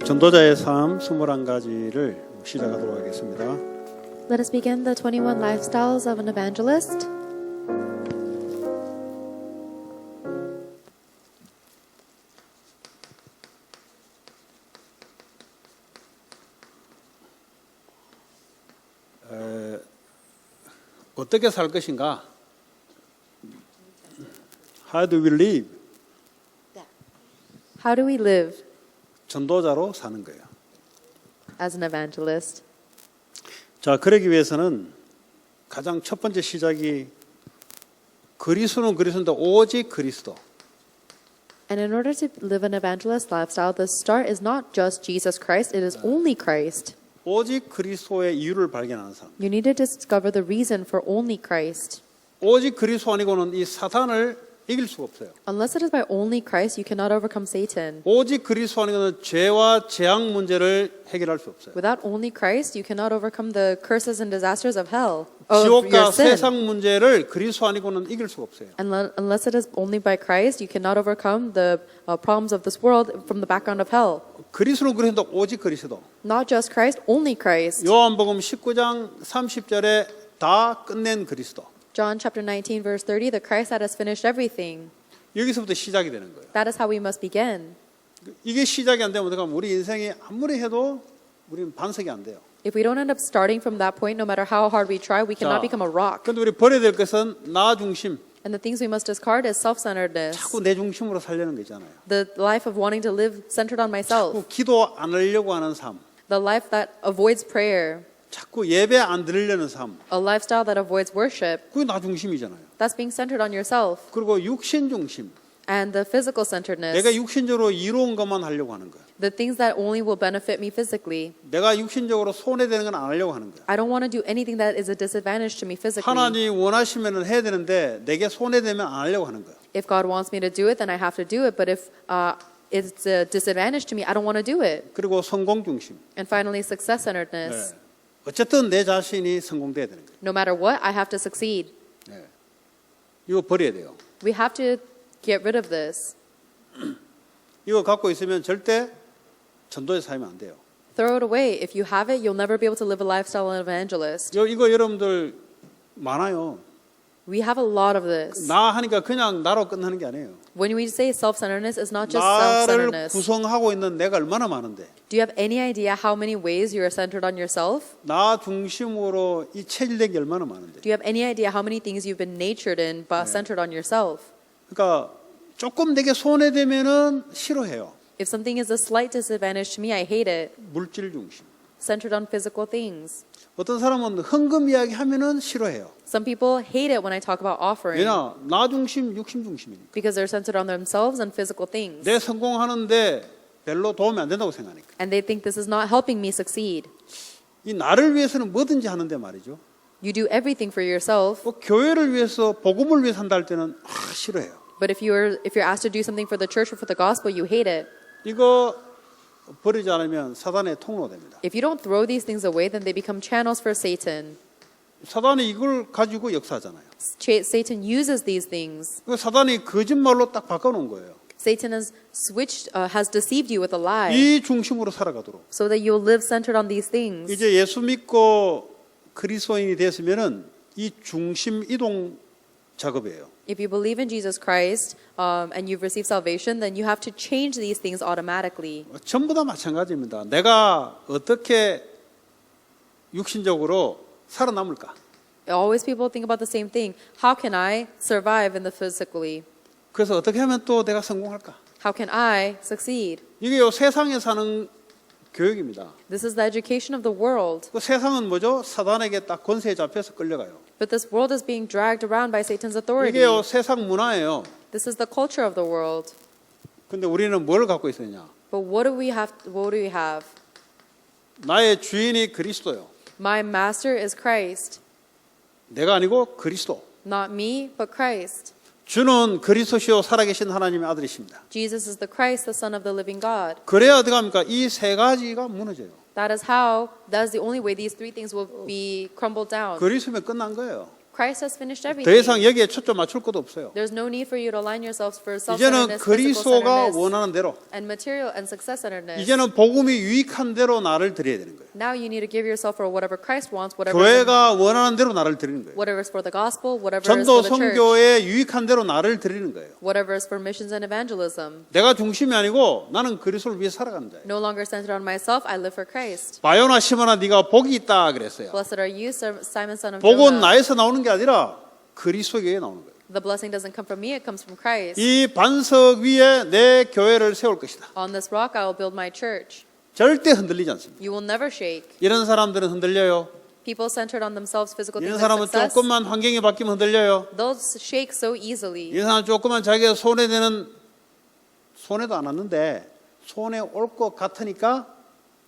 전도자의 삶 21가지를 시작하도록 하겠습니다. Let us begin the 21 lifestyles of an evangelist. 어떻게 살 것인가? How do we live? How do we live 전도자로 사는 거예요. as an evangelist? 자, 그러기 위해서는 가장 첫 번째 시작이 그리스도는 그리스도인데 오직 그리스도. And in order to live an evangelist lifestyle, the start is not just Jesus Christ, it is only Christ. 오직 그리스도의 이유를 발견하는 사람. You need to discover the reason for only Christ. 오직 그리스도 아니고는 이 사탄을 이길 수가 없어요. Unless it is by only Christ, you cannot overcome Satan. 오직 그리스도 아니고는 죄와 재앙 문제를 해결할 수 없어요. Without only Christ, you cannot overcome the curses and disasters of hell, of your 지옥과 sin. 세상 문제를 그리스도 아니고는 이길 수가 없어요. Unless it is only by Christ, you cannot overcome the problems of this world from the background of hell. 그리스도는 그리스도 오직 그리스도. Not just Christ, only Christ. 요한복음 19장 30절에 다 끝낸 그리스도. John chapter 19 verse 30, the Christ that has finished everything. 여기서부터 시작이 되는 거예요. That is how we must begin. 이게 시작이 안 되면 어떡하면 우리 인생이 아무리 해도 우리는 반석이 안 돼요. If we don't end up starting from that point, no matter how hard we try, we cannot become a rock. 그런데 우리 버려야 될 것은 나 중심. And the things we must discard is self-centeredness. 자꾸 내 중심으로 살려는 거 있잖아요. The life of wanting to live centered on myself. 자꾸 기도 안 하려고 하는 삶. The life that avoids prayer. 자꾸 예배 안 드리려는 삶. A lifestyle that avoids worship. 그게 나 중심이잖아요. That's being centered on yourself. 그리고 육신 중심. And the physical centeredness. 내가 육신적으로 이로운 것만 하려고 하는 거예요. The things that only will benefit me physically. 내가 육신적으로 손해되는 건 안 하려고 하는 거예요. I don't want to do anything that is a disadvantage to me physically. 하나님이 원하시면 해야 되는데 내게 손해되면 안 하려고 하는 거예요. If God wants me to do it, then I have to do it. But if it's a disadvantage to me, I don't want to do it. 그리고 성공 중심. And finally, success-centeredness. 어쨌든 내 자신이 성공돼야 되는 거예요. No matter what, I have to succeed. 이거 버려야 돼요. We have to get rid of this. 이거 갖고 있으면 절대 전도에 살면 안 돼요. Throw it away. If you have it, you'll never be able to live a lifestyle of an evangelist. 이거 여러분들 많아요. We have a lot of this. 나 하니까 그냥 나로 끝나는 게 아니에요. When we say self-centeredness, it's not just 나를 self-centeredness. 구성하고 있는 내가 얼마나 많은데. Do you have any idea how many ways you are centered on yourself? 나 중심으로 이 체질된 게 얼마나 많은데. Do you have any idea how many things you've been natured in but centered on yourself? 그러니까 조금 내게 손해되면은 싫어해요. If something is a slight disadvantage to me, I hate it. 물질 중심. Centered on physical things. 어떤 사람은 헌금 이야기 하면은 싫어해요. Some people hate it when I talk about offering 왜냐? 나 중심, 육심 중심이니까. because they're centered on themselves and physical things. 내 성공하는데 별로 도움이 안 된다고 생각하니까. And they think this is not helping me succeed. 이 나를 위해서는 뭐든지 하는데 말이죠. You do everything for yourself, 교회를 위해서 복음을 위해서 한다 할 때는 싫어해요. but if you're asked to do something for the church or for the gospel, you hate it. 이거 버리지 않으면 사단의 통로 됩니다. If you don't throw these things away, then they become channels for Satan. 사단이 이걸 가지고 역사하잖아요. Satan uses these things. 사단이 거짓말로 딱 바꿔놓은 거예요. Satan has has deceived you with a lie, 이 중심으로 살아가도록. so that you'll live centered on these things. 이제 예수 믿고 그리스도인이 됐으면은 이 중심 이동 작업이에요. If you believe in Jesus Christ and you've received salvation, then you have to change these things automatically. 전부 다 마찬가지입니다. 내가 어떻게 육신적으로 살아남을까? Always people think about the same thing. How can I survive in the physically? 그래서 어떻게 하면 또 내가 성공할까? How can I succeed? 이게 세상에 사는 교육입니다. This is the education of the world. 그 세상은 뭐죠? 사단에게 딱 권세에 잡혀서 끌려가요. But this world is being dragged around by Satan's authority. 이게 세상 문화예요. This is the culture of the world. 근데 우리는 뭘 갖고 있었냐? But what do we have? 나의 주인이 그리스도요. My master is Christ. 내가 아니고 그리스도. Not me, but Christ. 주는 그리스도시요 살아계신 하나님의 아들이십니다. Jesus is the Christ, the Son of the living God. 그래야 어떻게 합니까? 이 세 가지가 무너져요. That is the only way these three things will be crumbled down. 그리스도면 끝난 거예요. Christ has finished 더 everything. 이상 여기에 초점 맞출 것도 없어요. There's no need for you to align yourselves for 이제는 self-centeredness, physical 그리스도가 centeredness, 원하는 대로, and material and success centeredness. 이제는 복음이 유익한 대로 나를 드려야 되는 거예요. Now you need to give yourself for whatever Christ wants, whatever 교회가 원하는 대로 나를 드리는 거예요. is for the gospel, whatever is 전도 for the church, 선교에 유익한 대로 나를 드리는 거예요. whatever is for missions and evangelism. 내가 중심이 아니고 나는 그리스도를 위해 살아가는 자예요. No longer centered on myself, I live for Christ. 바요나 시몬아 네가 복이 있다 그랬어요. Blessed are you, Simon, son of 복은 Jonah. 나에서 나오는 게 아니라 그리스도에게 나오는 거예요. The blessing doesn't come from me, it comes from Christ. 이 반석 위에 내 교회를 세울 것이다. On this rock I will build my church. 절대 흔들리지 않습니다. You will never shake. 이런 사람들은 흔들려요. People centered on themselves, physical 이런 things and 사람은 success, 조금만 환경이 바뀌면 흔들려요. those shake so easily. 이런 사람은 조금만 자기가 손해되는, 손해도 안 왔는데 손해 올 것 같으니까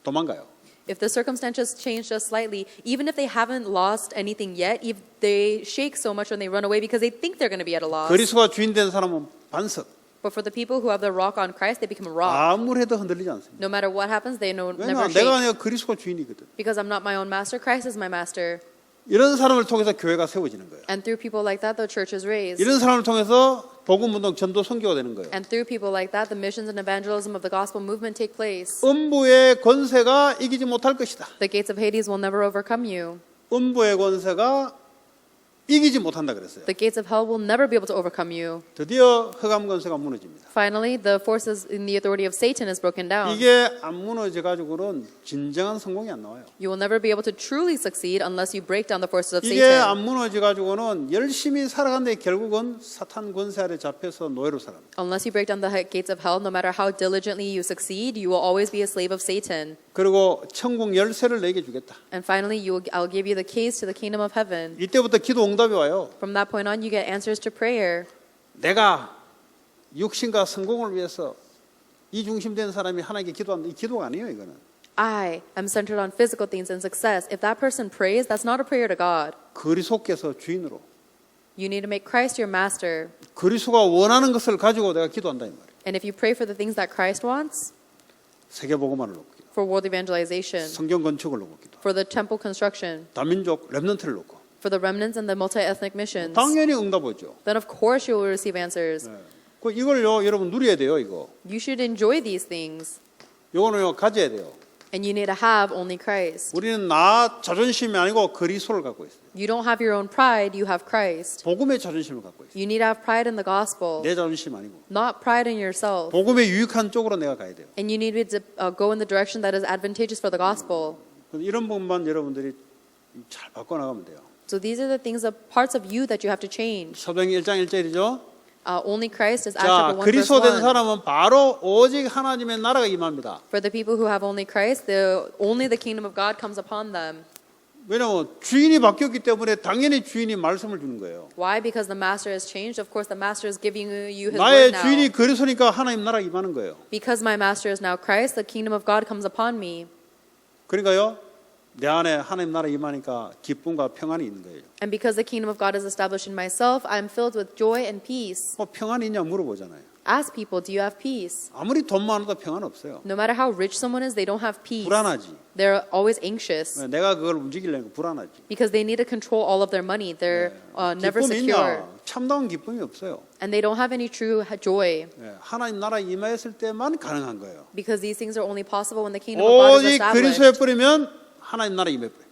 도망가요. If the circumstances change just slightly, even if they haven't lost anything yet, if they shake so much when they run away because they think they're going to be at a loss. 그리스도가 주인 된 사람은 반석. But for the people who have the rock on Christ, they become a rock. 아무래도 흔들리지 않습니다. No matter what happens, they never 왜냐하면 shake. 내가 아니라 그리스도가 주인이거든. Because I'm not my own master, Christ is my master. 이런 사람을 통해서 교회가 세워지는 거예요. And through people like that, the church is raised. 이런 사람을 통해서 복음운동 전도 선교가 되는 거예요. And through people like that, the missions and evangelism of the gospel movement take place. 음부의 권세가 이기지 못할 것이다. The gates of Hades will never overcome you. 음부의 권세가 이기지 못한다 그랬어요. The gates of hell will never be able to overcome you. 드디어 흑암 권세가 무너집니다. Finally, the forces in the authority of Satan is broken down. 이게 안 무너져 가지고는 진정한 성공이 안 나와요. You will never be able to truly succeed unless you break down the forces of 이게 Satan. 안 무너져 가지고는 열심히 살아가는데 결국은 사탄 권세 아래 잡혀서 노예로 살아요. Unless you break down the gates of hell, no matter how diligently you succeed, you will always be a slave of Satan. 그리고 천국 열쇠를 내게 주겠다. And finally, I'll give you the keys to the kingdom of heaven. 이때부터 기도 응답이 와요. From that point on, you get answers to prayer. 내가 육신과 성공을 위해서 이 중심된 사람이 하나님께 기도한다. 이 기도가 아니에요, 이거는. I am centered on physical things and success. If that person prays, that's not a prayer to God. 그리스도께서 주인으로 You need to make Christ your master. 그리스도가 원하는 것을 가지고 내가 기도한다 이 말이에요. And if you pray for the things that Christ wants, 세계복음화를 놓고 기도, for world evangelization, 성경 건축을 놓고 기도, for the temple construction, 다민족 랩넌트를 놓고 for the remnants and the multi-ethnic missions, 당연히 응답 오죠. then of course you will receive answers. 그 이걸요 여러분 누려야 돼요 이거. You should enjoy these things. 요거는요 가져야 돼요. And you need to have only Christ. 우리는 나 자존심이 아니고 그리스도를 갖고 있어요. You don't have your own pride, you have Christ. 복음의 자존심을 갖고 있어요. You need to have pride in the gospel, 내 자존심 아니고 not pride in yourself. 복음의 유익한 쪽으로 내가 가야 돼요. And you need to go in the direction that is advantageous for the gospel. 이런 부분만 여러분들이 잘 바꿔 나가면 돼요. So these are the things, the parts of you that you have to change. 사도행 1장 1절이죠. Only Christ is 자, Acts 1 verse 그리스도 된 1. 사람은 바로 오직 하나님의 나라가 임합니다. For the people who have only Christ, only the kingdom of God comes upon them. 왜냐하면 주인이 바뀌었기 때문에 당연히 주인이 말씀을 주는 거예요. Why? Because the master has changed. Of course, the master is giving you his 나의 word 주인이 now. 그리스도니까 하나님 나라가 임하는 거예요. Because my master is now Christ, the kingdom of God comes upon me. 그러니까요, 내 안에 하나님 나라 임하니까 기쁨과 평안이 있는 거예요. And because the kingdom of God is established in myself, I am filled with joy and peace. 뭐 평안이 있냐 물어보잖아요. Ask people, do you have peace? 아무리 돈 많아도 평안 없어요. No matter how rich someone is, they don't have peace. 불안하지. They're always anxious 내가 그걸 움직이려니까 불안하지. because they need to control all of their money. They're never 기쁨이 secure. 있냐? 참다운 기쁨이 없어요. And they don't have any true joy 하나님 나라 임하였을 때만 가능한 거예요. because these things are only possible when the kingdom of God is 오직 established. 그리스도에 뿌리면 하나님 나라 임해 뿌려.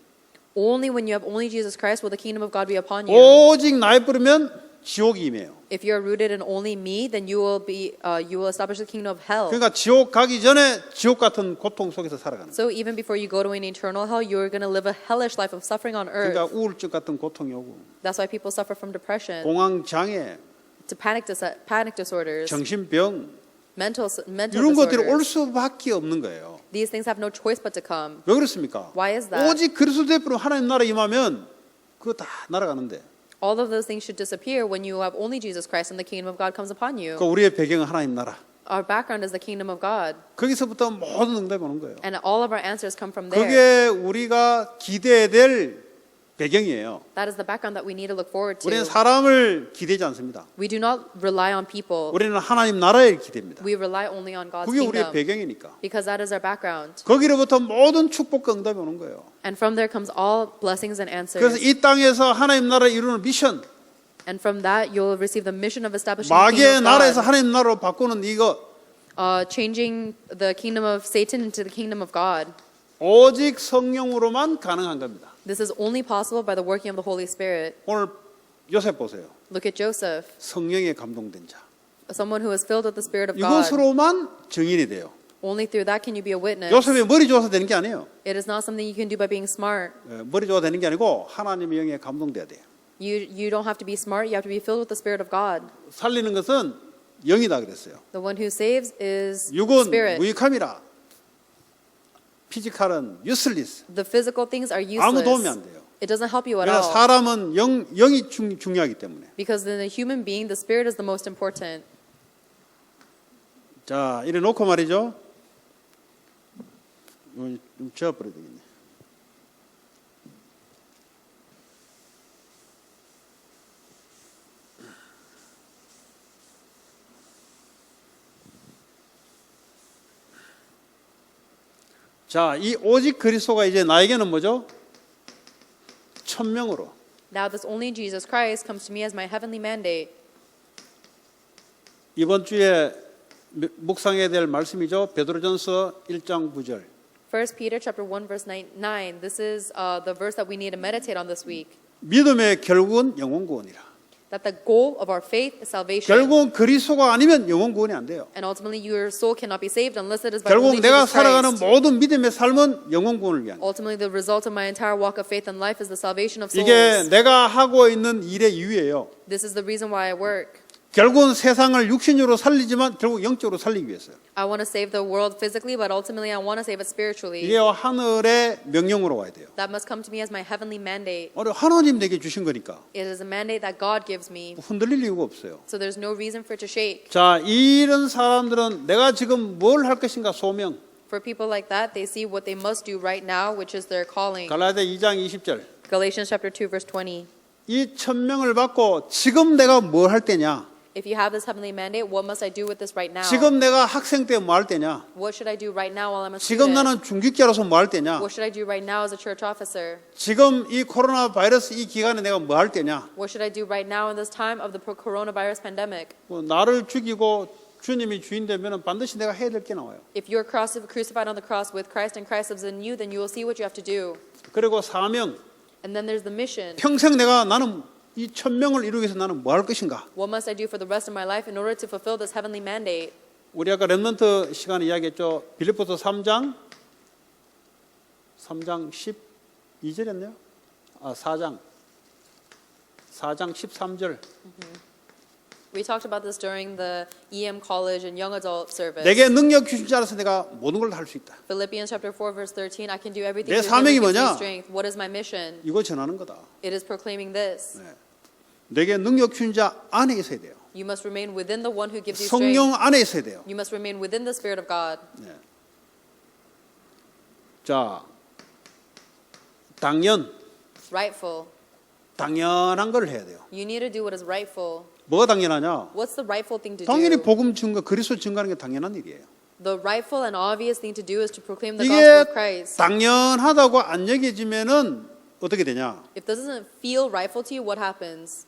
Only when you have only Jesus Christ will the kingdom of God be upon you. 오직 나에 뿌리면 지옥이 임해요. If you are rooted in only me, then you will establish the kingdom of hell. 그러니까 지옥 가기 전에 지옥 같은 고통 속에서 살아가는 거예요. So even before you go to an eternal hell, you are going to live a hellish life of suffering on earth. 그러니까 우울증 같은 고통이 오고 That's why people suffer from depression, 공황 장애, to panic disorders, 정신병 mental 이런 것들이 올 disorders. 수밖에 없는 거예요. These things have no choice but to come. 왜 그렇습니까? Why is that? 오직 그리스도에 뿌리면 하나님 나라 임하면 그거 다 날아가는데. All of those things should disappear when you have only Jesus Christ and the kingdom of God comes upon you. 그 우리의 배경은 하나님 나라. Our background is the kingdom of God, 거기서부터 모든 응답이 오는 거예요. and all of our answers come from there. 그게 우리가 기대해야 될 배경이에요. That is the background that we need to look forward to. 우리는 사람을 기대지 않습니다. We do not rely on people. 우리는 하나님 나라에 기대입니다. We rely only on God's 그게 우리의 kingdom 배경이니까. because that is our background. 거기로부터 모든 축복과 응답이 오는 거예요. And from there comes all blessings and 그래서 answers. 이 땅에서 하나님 나라를 이루는 미션, And from that, you'll receive the mission of establishing the 마귀의 kingdom of 나라에서 God, 하나님 나라로 바꾸는 이거 changing the kingdom of Satan into the kingdom of God. 오직 성령으로만 가능한 겁니다. This is only possible by the working of the Holy Spirit. 오늘 요셉 보세요. Look at Joseph, 성령에 감동된 자. someone who is filled with the Spirit of God. 이것으로만 증인이 돼요. Only through that can you be a witness. 요셉이 머리 좋아서 되는 게 아니에요. It is not something you can do by being smart. 머리 좋아 되는 게 아니고 하나님의 영에 감동돼야 돼요. You don't have to be smart. You have to be filled with the Spirit of God. 살리는 것은 영이다 그랬어요. The one who saves is 육은 Spirit. 무익함이라. 피지컬은 useless. The physical things are 아무 도움이 useless. 안 돼요. It doesn't help you at 그러나 all. 사람은 영이 중요하기 때문에. Because in a human being, the Spirit is the most important. 자, 이래 놓고 말이죠. 좀 지워버려야 되겠네. 자, 이 오직 그리스도가 이제 나에게는 뭐죠? 천명으로. Now this only Jesus Christ comes to me as my heavenly mandate. 이번 주에 묵상해야 될 말씀이죠. 베드로전서 1장 9절. 1 Peter chapter 1 verse 9. This is the verse that we need to meditate on this week. 믿음의 결국은 영혼 구원이라. That the goal of our faith is salvation. 결국은 그리스도가 아니면 영혼 구원이 안 돼요. And ultimately your soul cannot be saved unless it is by 결국 only 내가 Jesus 살아가는 Christ. 모든 믿음의 삶은 영혼 구원을 위한. Ultimately the result of my entire walk of faith and life is the salvation of souls. 이게 내가 하고 있는 일의 이유예요. This is the reason why I work. 결국은 세상을 육신으로 살리지만 결국 영적으로 살리기 위해서요. I want to save the world physically, but ultimately I want to save it spiritually. 이게 하늘의 명령으로 와야 돼요. That must come to me as my heavenly mandate. 하나님 내게 주신 거니까 It is a mandate that God gives me. 흔들릴 이유가 없어요. So there's no reason for it to shake. 자, 이런 사람들은 내가 지금 뭘 할 것인가 소명. For people like that, they see what they must do right now, which is their calling. 갈라디아 2장 20절. Galatians chapter 2 verse 20. 이 천명을 받고 지금 내가 뭘 할 때냐? If you have this heavenly mandate, what must I do with this right now? 지금 내가 학생 때 뭐 할 때냐? What should I do right now while I'm a 지금 student? 나는 중직자로서 뭐 할 때냐? What should I do right now as a church officer? 지금 이 코로나 바이러스 이 기간에 내가 뭐 할 때냐? What should I do right now in this time of the coronavirus pandemic? 나를 죽이고 주님이 주인 되면 반드시 내가 해야 될 게 나와요. If you're crucified on the cross with Christ and Christ lives in you, then you will see what you have to do. 그리고 사명, And then there's the mission. 평생 나는 이 천명을 이루기 위해서 나는 뭐 할 것인가? What must I do for the rest of my life in order to fulfill this heavenly mandate? 우리 아까 렘넌트 시간에 이야기했죠. 빌립보서 3장 12절이었네요. 4장 13절. We talked about this during the EM college and young adult service. 내게 능력 주신 자라서 내가 모든 걸 할 수 있다. Philippians chapter 4 verse 13. I can do everything 내 through Him 사명이 who gives me 뭐냐? strength. What is my mission? 이거 전하는 거다. It is proclaiming this. 내게 능력 주신 자 안에 있어야 돼요. You must remain within the one who gives you strength. 성령 안에 있어야 돼요. You must remain within the Spirit of God. 자, Rightful. 당연한 걸 해야 돼요. You need to do what is rightful. 뭐가 당연하냐? What's the rightful thing to 당연히 do? 복음 증거, 그리스도 증거하는 게 당연한 일이에요. The rightful and obvious thing to do is to proclaim the 이게 gospel of Christ. 당연하다고 안 여겨지면은 어떻게 되냐? If this doesn't feel rightful to you, what happens?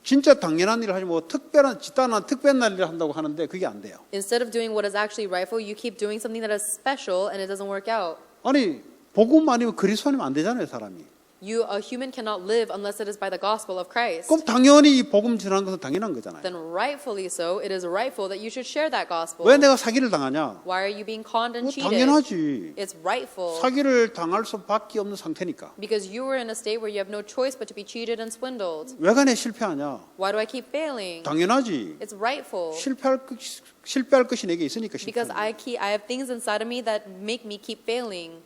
진짜 당연한 일을 하지 뭐 특별한 집단한 특별한 일을 한다고 하는데 그게 안 돼요. Instead of doing what is actually rightful, you keep doing something that is special and it doesn't work out. 아니 복음 아니면 그리스도 아니면 안 되잖아요, 사람이. A human cannot live unless it is by the gospel of Christ. 그럼 당연히 이 복음 전하는 것은 당연한 거잖아요. Then rightfully so, it is rightful that you should share that gospel. 왜 내가 사기를 당하냐? Why are you being conned and cheated? 당연하지. It's rightful. 사기를 당할 수밖에 없는 상태니까. Because you were in a state where you have no choice but to be cheated and swindled. 왜 간에 실패하냐? Why do I keep failing? 당연하지. It's rightful. 실패할 것이 내게 있으니까 Because 실패하는 거예요. I have things inside of me that make me keep failing.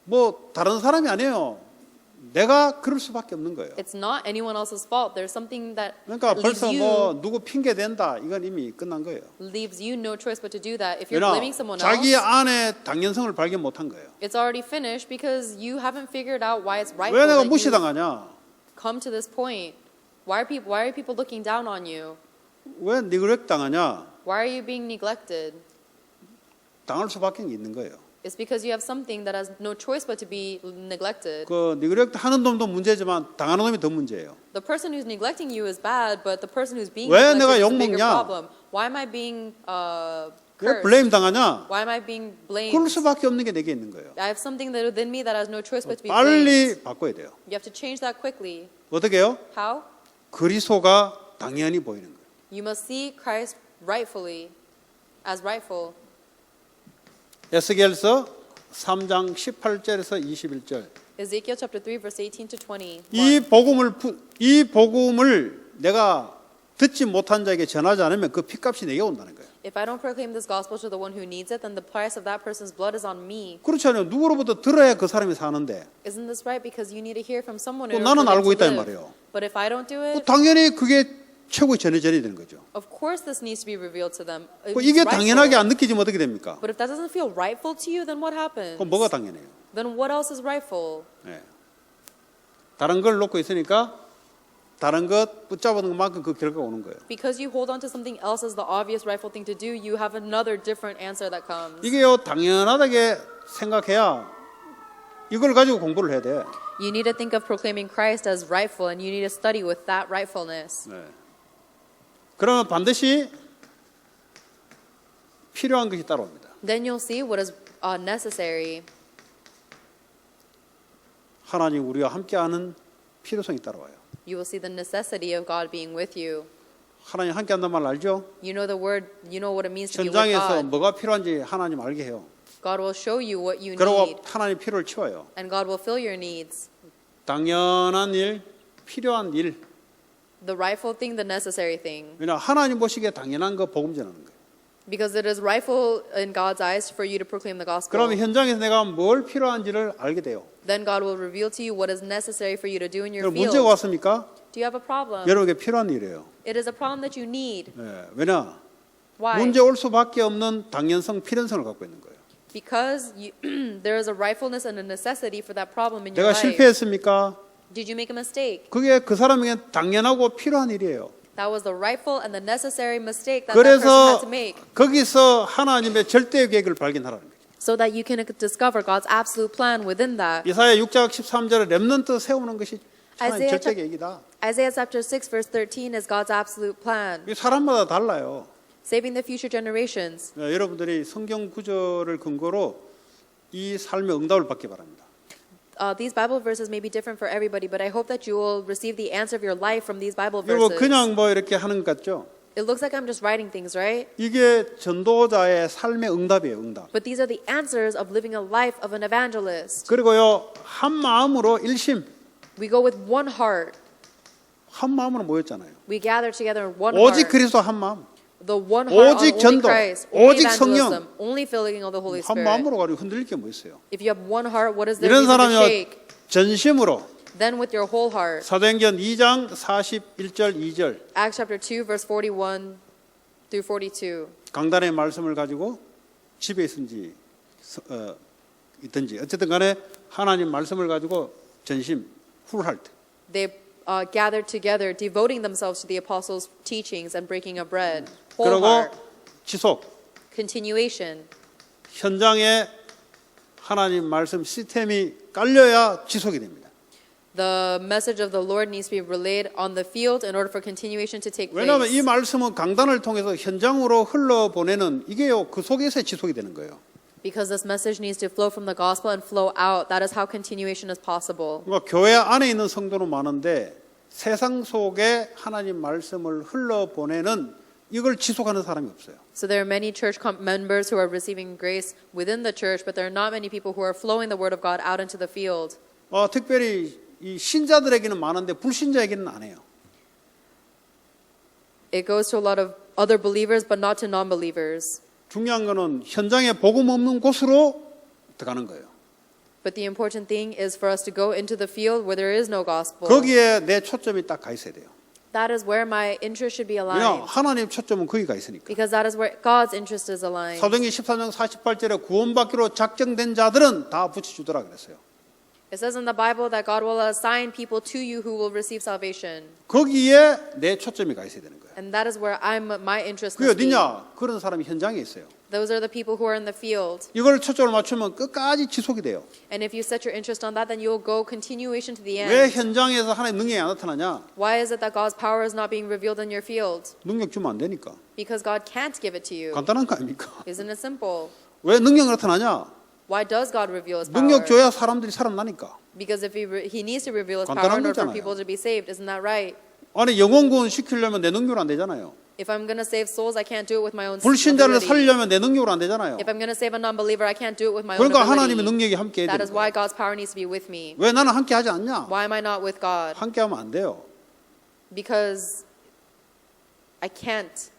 뭐 다른 사람이 아니에요. 내가 그럴 수밖에 없는 거예요. It's not anyone else's fault. There's something that 그러니까 leaves 벌써 you 뭐 누구 핑계 댄다 이건 이미 끝난 거예요. leaves you no choice but to do that. If you're 왜냐 blaming someone 자기 else, 안에 당연성을 발견 못한 거예요. it's already finished because you haven't figured out why it's rightful 왜 내가 that you 무시당하냐? come to this point. Why are people looking down on you? 왜 니그렉 당하냐? Why are you being neglected? 당할 수밖에 있는 거예요. It's because you have something that has no choice but to be neglected. 그 니그렉 하는 놈도 문제지만 당하는 놈이 더 문제예요. The person who's neglecting you is bad, but the person who's being 왜 neglected 내가 is a 욕 bigger 먹냐? problem. Why am I being 왜 cursed? 블레임 당하냐? Why am I being blamed? 그럴 수밖에 없는 게 내게 있는 거예요. I have something that within me that has no choice but to be blamed. 빨리 바꿔야 돼요. You have to change that quickly. 어떻게 해요? How? 그리스도가 당연히 보이는 거예요. You must see Christ rightfully, as rightful. 에스겔서 3장 18절에서 21절. Ezekiel chapter 3 verse 18 to 20. 이 복음을 내가 듣지 못한 자에게 전하지 않으면 그 핏값이 내게 온다는 거예요. If I don't proclaim this gospel to the one who needs it, then the price of that person's blood is on me. 그렇지 않아요. 누구로부터 들어야 그 사람이 사는데. Isn't this right? Because you need to hear from someone 또 in 나는 order 알고 to 있다 이 live. 말이에요. But if I don't do it, 당연히 그게 최고의 전해전이 되는 거죠. of course this needs to be revealed to them. 이게 It's 당연하게 rightful. 안 느끼지면 어떻게 됩니까? But if that doesn't feel rightful to you, then what happens? 그럼 뭐가 당연해요? Then what else is rightful? 네. 다른 걸 놓고 있으니까 다른 것 붙잡은 것만큼 그 결과가 오는 거예요. Because you hold on to something else as the obvious rightful thing to do, you have another different answer that comes. 이게요 당연하다게 생각해야 이걸 가지고 공부를 해야 돼. You need to think of proclaiming Christ as rightful, and you need to study with that rightfulness. 네. 그러면 반드시 필요한 것이 따라옵니다. Then you'll see what is necessary. 하나님 우리와 함께하는 필요성이 따라와요. You will see the necessity of God being with you. 하나님 함께한다는 말 알죠? You know the word. You know what it means to be with 현장에서 God. 뭐가 필요한지 하나님 알게 해요. God will show you what you 그리고 need, 하나님 필요를 채워요. and God will fill your needs. 당연한 일, 필요한 일. The rightful thing, the necessary thing. 왜냐 하나님 보시기에 당연한 거 복음 전하는 거예요. Because it is rightful in God's eyes for you to proclaim the gospel. 그러면 현장에서 내가 뭘 필요한지를 알게 돼요. Then God will reveal to you what is necessary for you to do in your 그럼 field. 문제가 왔습니까? Do you have a problem? 여러분에게 필요한 일이에요. It is a problem that you need. 네, 왜냐 Why? 문제 올 수밖에 없는 당연성, 필연성을 갖고 있는 거예요. Because there is a rightfulness and a necessity for that problem in your 내가 life. 실패했습니까? Did you make a mistake? 그게 그 사람에게 당연하고 필요한 일이에요. That was the rightful and the necessary mistake that that person 그래서 had to make. 거기서 하나님의 절대 계획을 발견하라는 거죠. So that you can discover God's absolute plan within that. 이사야 6장 13절에 렘넌트 세우는 것이 하나님 Isaiah 절대 계획이다. Isaiah chapter 6 verse 13 is God's absolute plan. 이게 사람마다 달라요. Saving the future generations. 네, 여러분들이 성경 구절을 근거로 이 삶의 응답을 받기 바랍니다. These Bible verses may be different for everybody, but I hope that you will receive the answer of your life from these Bible 여러분 verses. 그냥 뭐 이렇게 하는 것 같죠? It looks like I'm just writing things, right? 이게 전도자의 삶의 응답이에요, 응답. But these are the answers of living a life of an evangelist. 그리고요 한 마음으로 일심, We go with one heart. 한 마음으로 모였잖아요. We gather together in one 오직 heart. 그리스도 한 마음, The one heart on 오직 only 전도, Christ, only 오직 evangelism, 성령. only filling of the Holy 한 Spirit. 마음으로 가지고 흔들릴 게 뭐 있어요? If you have one heart, what is there 이런 reason to 사람이요 shake? 전심으로 Then with your whole heart. 사도행전 2장 41절 2절 Acts chapter 2 verse 41 through 42. 강단의 말씀을 가지고 집에 있든지 어쨌든 간에 하나님 말씀을 가지고 전심 훌할 때 They gathered together, devoting themselves to the apostles' teachings and breaking of bread. 그리고 Whole heart. 지속 Continuation. 현장에 하나님 말씀 시스템이 깔려야 지속이 됩니다. The message of the Lord needs to be relayed on the field in order for continuation to take 왜냐하면 이 place. 말씀은 강단을 통해서 현장으로 흘러보내는 이게요 그 속에서 지속이 되는 거예요. Because this message needs to flow from the gospel and flow out. That is how continuation is possible. 그러니까 교회 안에 있는 성도는 많은데 세상 속에 하나님 말씀을 흘러보내는 이걸 지속하는 사람이 없어요. So there are many church members who are receiving grace within the church, but there are not many people who are flowing the word of God out into the field. 특별히 이 신자들에게는 많은데 불신자에게는 안 해요. It goes to a lot of other believers, but not to non-believers. 중요한 거는 현장에 복음 없는 곳으로 들어가는 거예요. But the important thing is for us to go into the field where there is no gospel. 거기에 내 초점이 딱 가 있어야 돼요. That is where my interest should be 왜냐 aligned. 하나님 초점은 거기 가 있으니까. Because that is where God's interest is aligned. 사도행전 14장 48절에 구원받기로 작정된 자들은 다 붙여주더라 그랬어요. It says in the Bible that God will assign people to you who will receive salvation. 거기에 내 초점이 가 있어야 되는 거예요. And that is where my interest 그게 must be. 어디냐? 그런 사람이 현장에 있어요. Those are the people who are in the field. 이걸 초점을 맞추면 끝까지 지속이 돼요. And if you set your interest on that, then you'll go continuation to the 왜 end. 현장에서 하나님 능력이 안 나타나냐? Why is it that God's power is not being revealed in your field? 능력 주면 안 되니까. Because God can't give it to you. 간단한 거 아닙니까? Isn't it simple? 왜 능력 나타나냐? Why does God reveal His power? 능력 줘야 사람들이 살아나니까. Because if He needs to reveal His 간단한 power in order for 거잖아요. people to be saved, isn't that right? 아니 영혼 구원 시키려면 내 능력으로 안 되잖아요. If I'm going to save souls, I can't do it with my own 불신자를 ability. 살리려면 내 능력으로 안 되잖아요. If I'm going to save a non-believer, I can't do it with my own 그러니까 하나님의 ability. 능력이 함께 해야 That 되는 is why 거예요. God's power needs to be with me. 왜 나는 함께 하지 않냐? Why am I not with God? 함께 하면 안 돼요. Because I can't.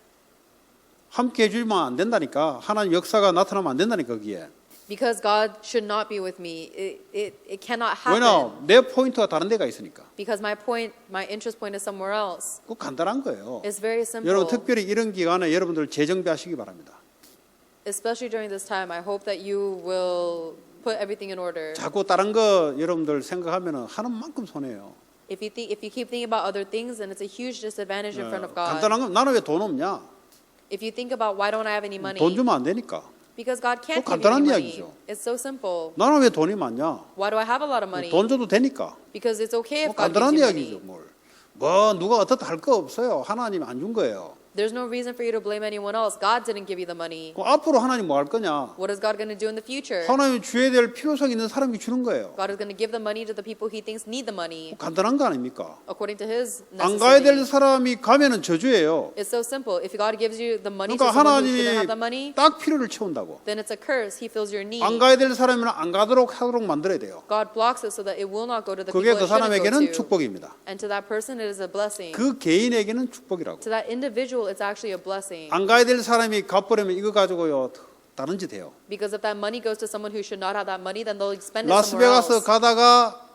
함께 해주면 안 된다니까. 하나님 역사가 나타나면 안 된다니까 거기에. Because God should not be with me. It cannot happen. 왜냐? 내 포인트가 다른 데가 있으니까. Because my interest point is somewhere else. 그거 간단한 거예요. It's very simple. 여러분 특별히 이런 기간에 여러분들 재정비하시기 바랍니다. Especially during this time, I hope that you will put everything in order. 자꾸 다른 거 여러분들 생각하면 하는 만큼 손해예요. If you keep thinking about other things, then it's a huge disadvantage in front of God. 간단한 거 나는 왜 돈 없냐? If you think about why don't I have any money? 돈 주면 안 되니까. Because God can't 그거 give you any 간단한 money. 이야기죠. It's so simple. 나는 왜 돈이 많냐? Why do I have a lot of money? 돈 줘도 되니까. Because it's okay 뭐 if God gives 간단한 you 이야기죠, money. 뭘. 뭐 누가 어떻다 할 거 없어요. 하나님 안 준 거예요. There's no reason for you to blame anyone else. God didn't give you the money. 그 앞으로 하나님 뭐 할 거냐? What is God going to do in the future? 하나님 줘야 될 필요성 있는 사람이 주는 거예요. God is going to give the money to the people He thinks need the money 간단한 거 아닙니까? according to His 안 가야 될 necessity. 사람이 가면은 저주예요. It's so simple. If God gives you the money to 그러니까 someone who shouldn't 하나님이 have the money, 딱 필요를 채운다고. then it's a curse. He fills your need. 안 가야 될 사람은 안 가도록 하도록 만들어야 돼요. God blocks it so that it will not go to the 그게 people 그 it shouldn't go 사람에게는 to. 축복입니다. And to that person, it is a blessing. 그 개인에게는 축복이라고. To that individual, it's actually a blessing. 안 가야 될 사람이 갚으려면 이거 가지고요 다른 짓 해요. Because if that money goes to someone who should not have that money, then they'll spend it somewhere 라스베가스 else. 가다가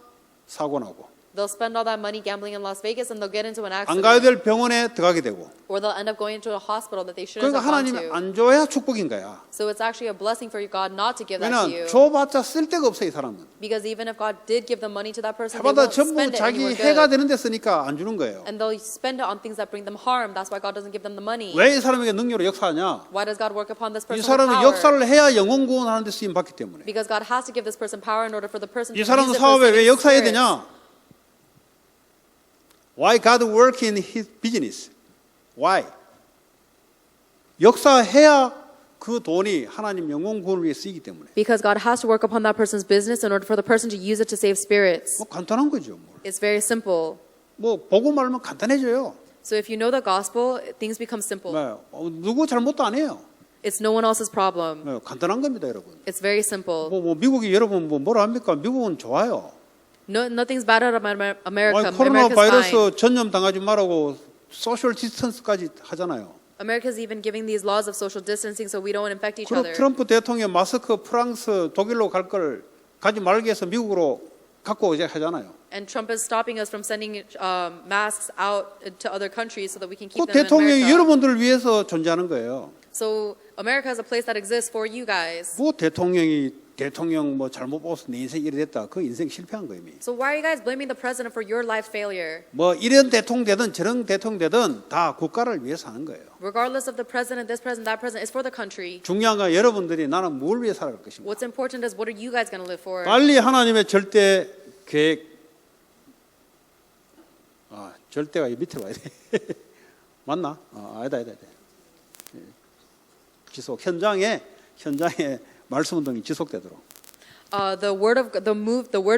사고 나고 They'll spend all that money gambling in Las Vegas and they'll get into an 안 가야 accident. 될 병원에 들어가게 되고. Or they'll end up going into a hospital that they shouldn't 그러니까 have gone 하나님이 to. 안 줘야 축복인 거야. So it's actually a blessing for God not to give that to you. 왜냐면 줘봤자 쓸 데가 없어 이 사람은. Because even if God did give the money to that person, they 해봐다 won't 전부 spend it 자기 anywhere 해가 good. 되는 데 쓰니까 안 주는 거예요. And they'll spend it on things that bring them harm. That's why God doesn't give them the money. 왜 이 사람에게 능력으로 역사하냐? Why does God work upon this 이 person with 사람은 power? 역사를 해야 영혼 구원하는 데 쓰임 받기 때문에. Because God has to give this person power in order for the person to 이 use 사람은 it for 사업에 왜 saving 역사해야 spirits. 되냐? Why God work in His business? Why? 역사해야 그 돈이 하나님 영혼 구원을 위해 쓰이기 때문에. Because God has to work upon that person's business in order for the person to use it to save spirits. 뭐 간단한 거죠. 뭐. It's very simple. 뭐 보고 말면 간단해져요. So if you know the gospel, things become simple. 네. 누구 잘못도 안 해요. It's no one else's problem. 네. 간단한 겁니다, 여러분. It's very simple. 뭐 미국이 여러분 뭐라 합니까? 미국은 좋아요. Nothing's bad about America. 아니, 코로나 America's fine. 바이러스 전염 당하지 말라고 소셜 디스턴스까지 하잖아요. America's even giving these laws of social distancing so we don't infect each 그럼 other. 트럼프 대통령 마스크 프랑스, 독일로 갈 걸 가지 말게 해서 미국으로 갖고 오자 하잖아요. And Trump is stopping us from sending masks out to other countries so that we can 그 keep them in 대통령이 America. 여러분들을 위해서 존재하는 거예요. So America is a place that exists for you guys. 뭐 대통령 뭐 잘못 보고서 내 인생 이래 됐다. 그 인생 실패한 거 이미. So why are you guys blaming the president for your life failure? 뭐 이런 대통령 되든 저런 대통령 되든 다 국가를 위해서 하는 거예요. Regardless of the president, this president, that president, it's for the country. 중요한 건 여러분들이 나는 뭘 위해 살아갈 것인가. What's important is what are you guys going to live for? 빨리 하나님의 절대 계획. 절대가 이 밑에 와야 돼. 맞나? 아니다. 지속 현장에 말씀 운동이 지속되도록. The word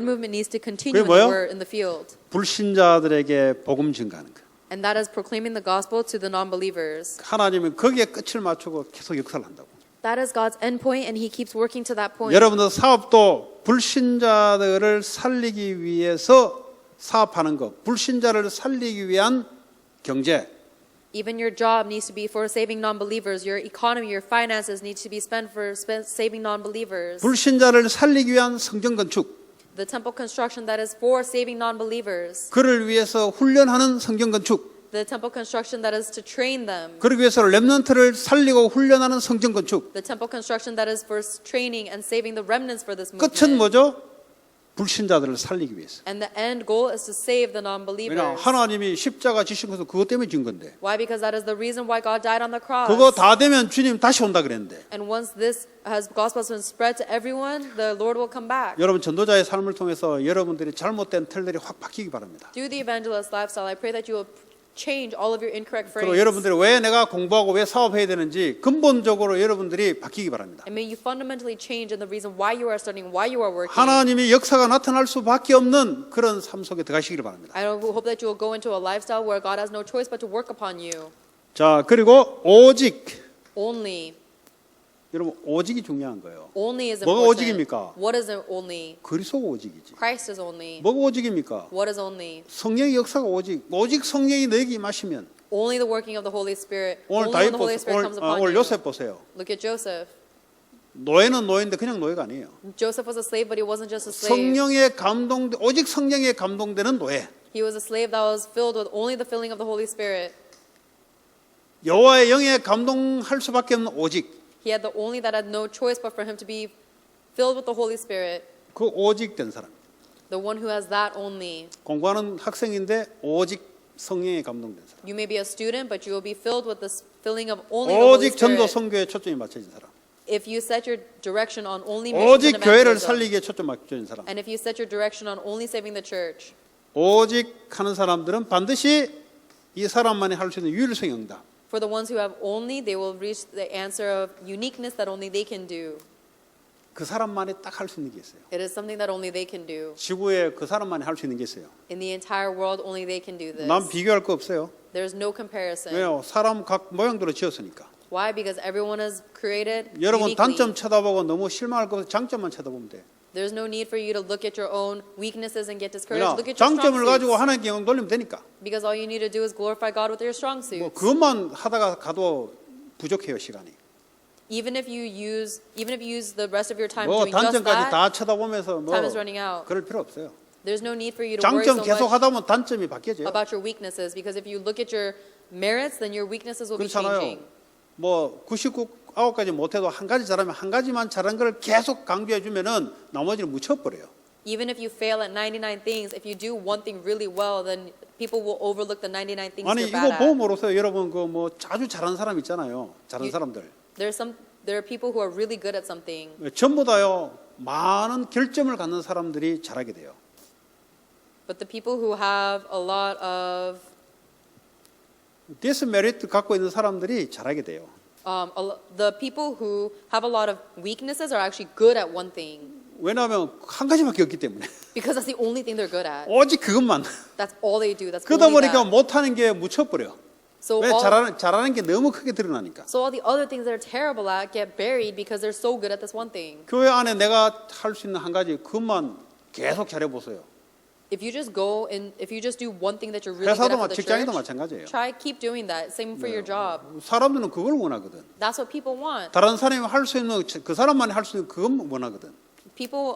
movement needs to continue 그게 뭐예요? in the field, 불신자들에게 복음 증가하는 거. and that is proclaiming the gospel to the non-believers. 하나님은 거기에 끝을 맞추고 계속 역사를 한다고. That is God's end point, and He keeps working to that point. 여러분들 사업도 불신자들을 살리기 위해서 사업하는 것, 불신자를 살리기 위한 경제, Even your job needs to be for saving non-believers. Your economy, your finances need to be spent for saving non-believers. 불신자를 살리기 위한 성전 건축, The temple construction that is for saving non-believers. 그를 위해서 훈련하는 성전 건축, The temple construction that is to train them. 그러기 위해서 렘넌트를 살리고 훈련하는 성전 건축. The temple construction that is for training and saving the remnants for this 끝은 movement. 뭐죠? 불신자들을 살리기 위해서. And the end goal is to save the 왜냐 non-believers. 하나님이 십자가 지신 것은 그것 때문에 진 건데. Why? Because that is the reason why God died on the cross. 그거 다 되면 주님 다시 온다 그랬는데. And once this gospel has been spread to everyone, the Lord will come back. 여러분 전도자의 삶을 통해서 여러분들이 잘못된 틀들이 확 바뀌기 바랍니다. Through the evangelist lifestyle, I pray that you will change all of your incorrect 그리고 frames. 여러분들이 왜 내가 공부하고 왜 사업해야 되는지 근본적으로 여러분들이 바뀌기 바랍니다. And may you fundamentally change in the reason why you are studying, why you are working. 하나님의 역사가 나타날 수밖에 없는 그런 삶 속에 들어가시기를 바랍니다. I hope that you will go into a lifestyle where God has no choice but to work upon you. 자, 그리고 오직 Only. 여러분 오직이 중요한 거예요. Only is 뭐가 important. 오직입니까? What is only? 그리스도가 오직이지. Christ is only. 뭐가 오직입니까? What is only? 성령의 역사가 오직 성령이 너에게 임하시면 Only the working of the Holy Spirit. 오늘 Only 다윗 when the Holy Spirit comes upon 오늘 you. 요셉 보세요. Look at Joseph. 노예는 노예인데 그냥 노예가 아니에요. Joseph was a slave, but he wasn't just a slave. 성령의 감동 오직 성령의 감동되는 노예. He was a slave that was filled with only the filling of the Holy Spirit. 여호와의 영에 감동할 수밖에 없는 오직 He had the only that had no choice but for him to be filled with the Holy Spirit. 그 오직된 사람. The one who has that only. 공부하는 학생인데 오직 성령에 감동된 사람. You may be a student, but you will be filled with this filling of only the Holy 오직 전도 Spirit. 선교에 초점이 맞춰진 사람. If you set your direction on only missions 오직 and 교회를 evangelism, 살리기에 초점 맞춰진 사람. and if you set your direction on only saving the church, 오직 하는 사람들은 반드시 이 사람만이 할 수 있는 유일성의 응답. for the ones who have only, they will reach the answer of uniqueness that only they can do. 그 사람만이 딱 할 수 있는 게 있어요. It is something that only they can do. 지구에 그 사람만이 할 수 있는 게 있어요. In the entire world, only they can do this. 남 비교할 거 없어요. There's no comparison. 왜요? 사람 각 모양대로 지었으니까. Why? Because everyone is created 여러분 uniquely. 단점 쳐다보고 너무 실망할 거 없어요. 장점만 쳐다보면 돼. There's no need for you to look at your own weaknesses and get discouraged. 그러나 Look at your strong 장점을 가지고 suits. 하나님께 영광 돌리면 되니까. Because all you need to do is glorify God with your strong 뭐 suits. 그것만 하다가 가도 부족해요 시간이. Even if you use the rest of your time 뭐 doing just 단점까지 that, 다 쳐다보면서 뭐 time is running out. 그럴 필요 없어요. There's no need for you to worry 장점 so 계속 much 하다 보면 단점이 바뀌어져요. about your weaknesses. Because if you look at your merits, then your weaknesses will be 그렇잖아요. changing. 뭐 99가지 못해도 한 가지 잘하면 한 가지만 잘한 걸 계속 강조해 주면은 나머지는 묻혀버려요. Even if you fail at 99 things, if you do one thing really well, then people will overlook the 99 things 아니 you're bad 이거 보고 at. 모르세요. 여러분 그 뭐 아주 잘하는 사람 있잖아요. 잘하는 You- 사람들 There are people who are really good at something, 전부 다요 많은 결점을 갖는 사람들이 잘하게 돼요. but the people who have a lot of 디스메리트 갖고 있는 사람들이 잘하게 돼요. the people who have a lot of weaknesses are actually good at one thing 왜냐하면 한 가지밖에 없기 때문에 because that's the only thing they're good at. 오직 그것만. That's all they do. That's 그러다 only 보니까 that. 못하는 게 묻혀버려. So 왜 잘하는 게 너무 크게 드러나니까. all the other things that are terrible at get buried because they're so good at this one thing. 교회 안에 내가 할 수 있는 한 가지 그것만 계속 잘해보세요. If you just go and if you just do one thing that you're really good 회사도 at for the 직장에도 church, 마찬가지예요. try keep doing that. Same for your job. 사람들은 그걸 원하거든. That's what people want. 다른 사람이 할 수 있는 그 사람만이 할 수 있는 그건 원하거든. People,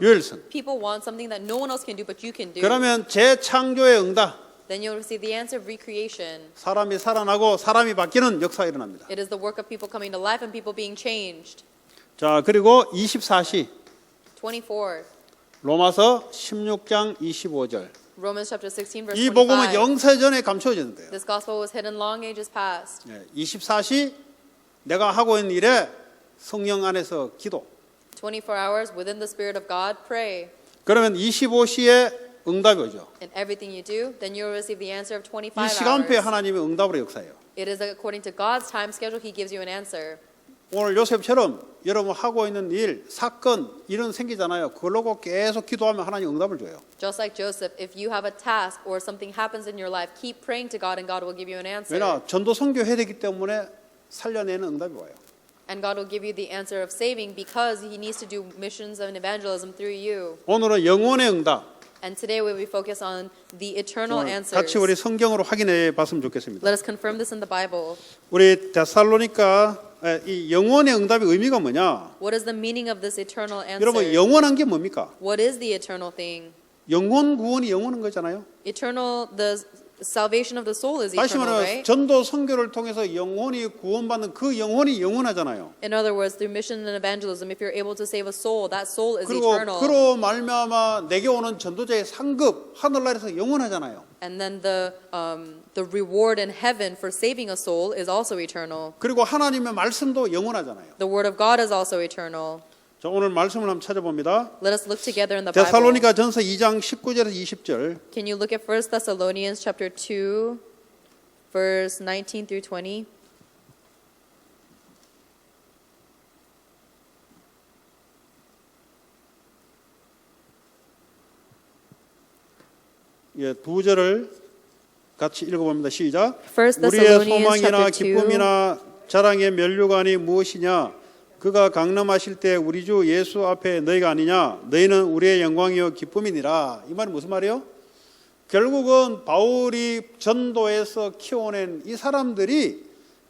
유일성. people want something that no one else can do, but you can do. 그러면 재창조의 응답, Then you'll receive the answer of recreation. 사람이 살아나고 사람이 바뀌는 역사가 일어납니다. It is the work of people coming to life and people being changed. 자, 그리고 24시 24. 로마서 16장 25절. Romans chapter 16 verse 이 복음은 25. 영세전에 감춰진 거예요. This gospel was hidden long ages past. 24시 내가 하고 있는 일에 성령 안에서 기도. 24 hours within the Spirit of God, pray. 그러면 25시에 응답이 오죠. In everything you do, then you'll receive the answer of 25 이 시간표에 hours. 하나님의 응답으로 역사해요. It is according to God's time schedule, He gives you an answer. 오늘 요셉처럼 여러분 하고 있는 일, 사건 이런 생기잖아요. 그걸로 계속 기도하면 하나님 응답을 줘요. Just like Joseph, if you have a task or something happens in your life, keep praying to God and God will give you an answer. 왜냐 전도 선교 해야 되기 때문에 살려내는 응답이 와요. And God will give you the answer of saving because He needs to do missions and evangelism through you. 오늘은 영혼의 응답. And today we will focus on the eternal 오늘 answers. 같이 우리 성경으로 확인해 봤으면 좋겠습니다. Let us confirm this in the Bible. 우리 데살로니가 이 영원의 응답의 의미가 뭐냐? What is the meaning of this eternal 여러분 answer? 영원한 게 뭡니까? What is the eternal thing? 영원 구원이 영원한 거잖아요. Eternal, the salvation of the soul is 다시 eternal, 말하면 right? 전도 선교를 통해서 영원히 구원받는 그 영혼이 영원하잖아요. In other words, through mission and evangelism, if you're able to save a soul, that soul is 그리고 eternal. 그로 말미암아 내게 오는 전도자의 상급 하늘나라에서 영원하잖아요. And then the reward in heaven for saving a soul is also eternal. 그리고 하나님의 말씀도 영원하잖아요. The word of God is also eternal. 자, 오늘 말씀을 한번 찾아봅니다. Let us look together in the Bible. 데살로니가 전서 2장 19절에서 20절. Can you look at 1 Thessalonians chapter 2, verse 19 through 20? 예, 두 절을 같이 읽어봅니다. 시작. 1 우리의 Thessalonians 소망이나 chapter 2. 기쁨이나 자랑의 면류관이 무엇이냐? 그가 강림하실 때 우리 주 예수 앞에 너희가 아니냐? 너희는 우리의 영광이요 기쁨이니라. 이 말이 무슨 말이에요? 결국은 바울이 전도에서 키워낸 이 사람들이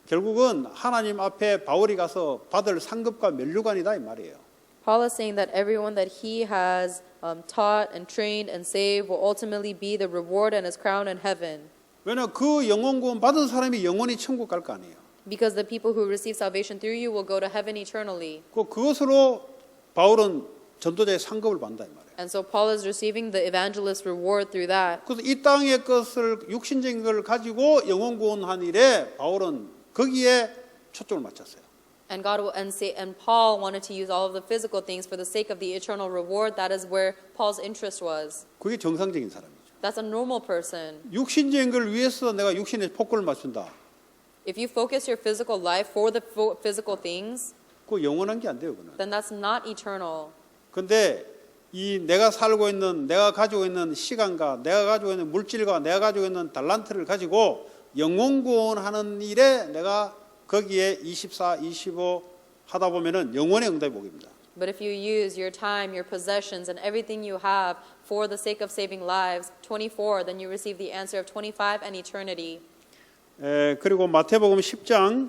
결국은 하나님 앞에 바울이 가서 받을 상급과 면류관이다 이 말이에요. Paul is saying that everyone that he has taught and trained and saved will ultimately be the reward and his crown in heaven. 왜냐 그 영원 구원 받은 사람이 영원히 천국 갈 거 아니에요. Because the people who receive salvation through you will go to heaven eternally. 그것으로 바울은 전도자의 상급을 받는다 이 말이에요. And so Paul is receiving the evangelist reward through that. 그래서 이 땅의 것을 육신적인 걸 가지고 영원 구원한 일에 바울은 거기에 초점을 맞췄어요. And Paul wanted to use all of the physical things for the sake of the eternal reward. That is where Paul's interest was. 그게 정상적인 사람이죠. That's a normal person. 육신적인 걸 위해서 내가 육신에 폭군을 맞춘다. If you focus your physical life for the physical things, 그거 영원한 게 안 돼요, 그는. then that's not eternal. 근데 이 내가 살고 있는 내가 가지고 있는 시간과 내가 가지고 있는 물질과 내가 가지고 있는 달란트를 가지고 영원 구원하는 일에 내가 거기에 24, 25 하다 보면은 영원의 응답이 오깁니다. But if you use your time, your possessions, and everything you have for the sake of saving lives, 24, then you receive the answer of 25 and eternity. 그리고 마태복음 10장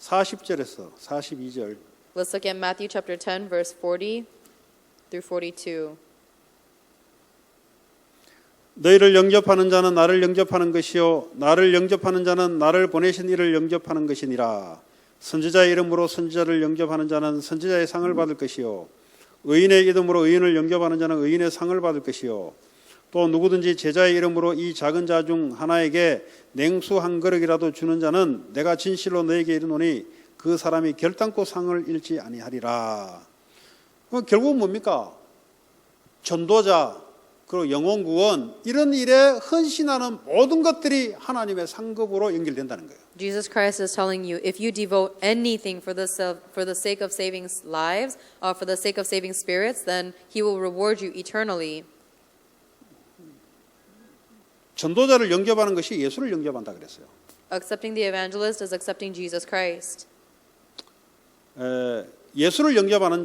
40절에서 42절. Let's look at Matthew chapter 10, verse 40 through 42. 너희를 영접하는 자는 나를 영접하는 것이요 나를 영접하는 자는 나를 보내신 이를 영접하는 것이니라. 선지자의 이름으로 선지자를 영접하는 자는 선지자의 상을 받을 것이요 의인의 이름으로 의인을 영접하는 자는 의인의 상을 받을 것이요 또 누구든지 제자의 이름으로 이 작은 자 중 하나에게 냉수 한 그릇이라도 주는 자는 내가 진실로 너에게 이르노니 그 사람이 결단코 상을 잃지 아니하리라. 결국은 뭡니까? 전도자 그리고 영원 구원 이런 일에 헌신하는 모든 것들이 하나님의 상급으로 연결된다는 거예요. Jesus Christ is telling you, if you devote anything for the sake of saving lives, for the sake of saving spirits, then He will reward you eternally. 전도자를 영접하는 것이 예수를 영접한다 그랬어요. Accepting the evangelist is accepting Jesus Christ. 예수를 영접하는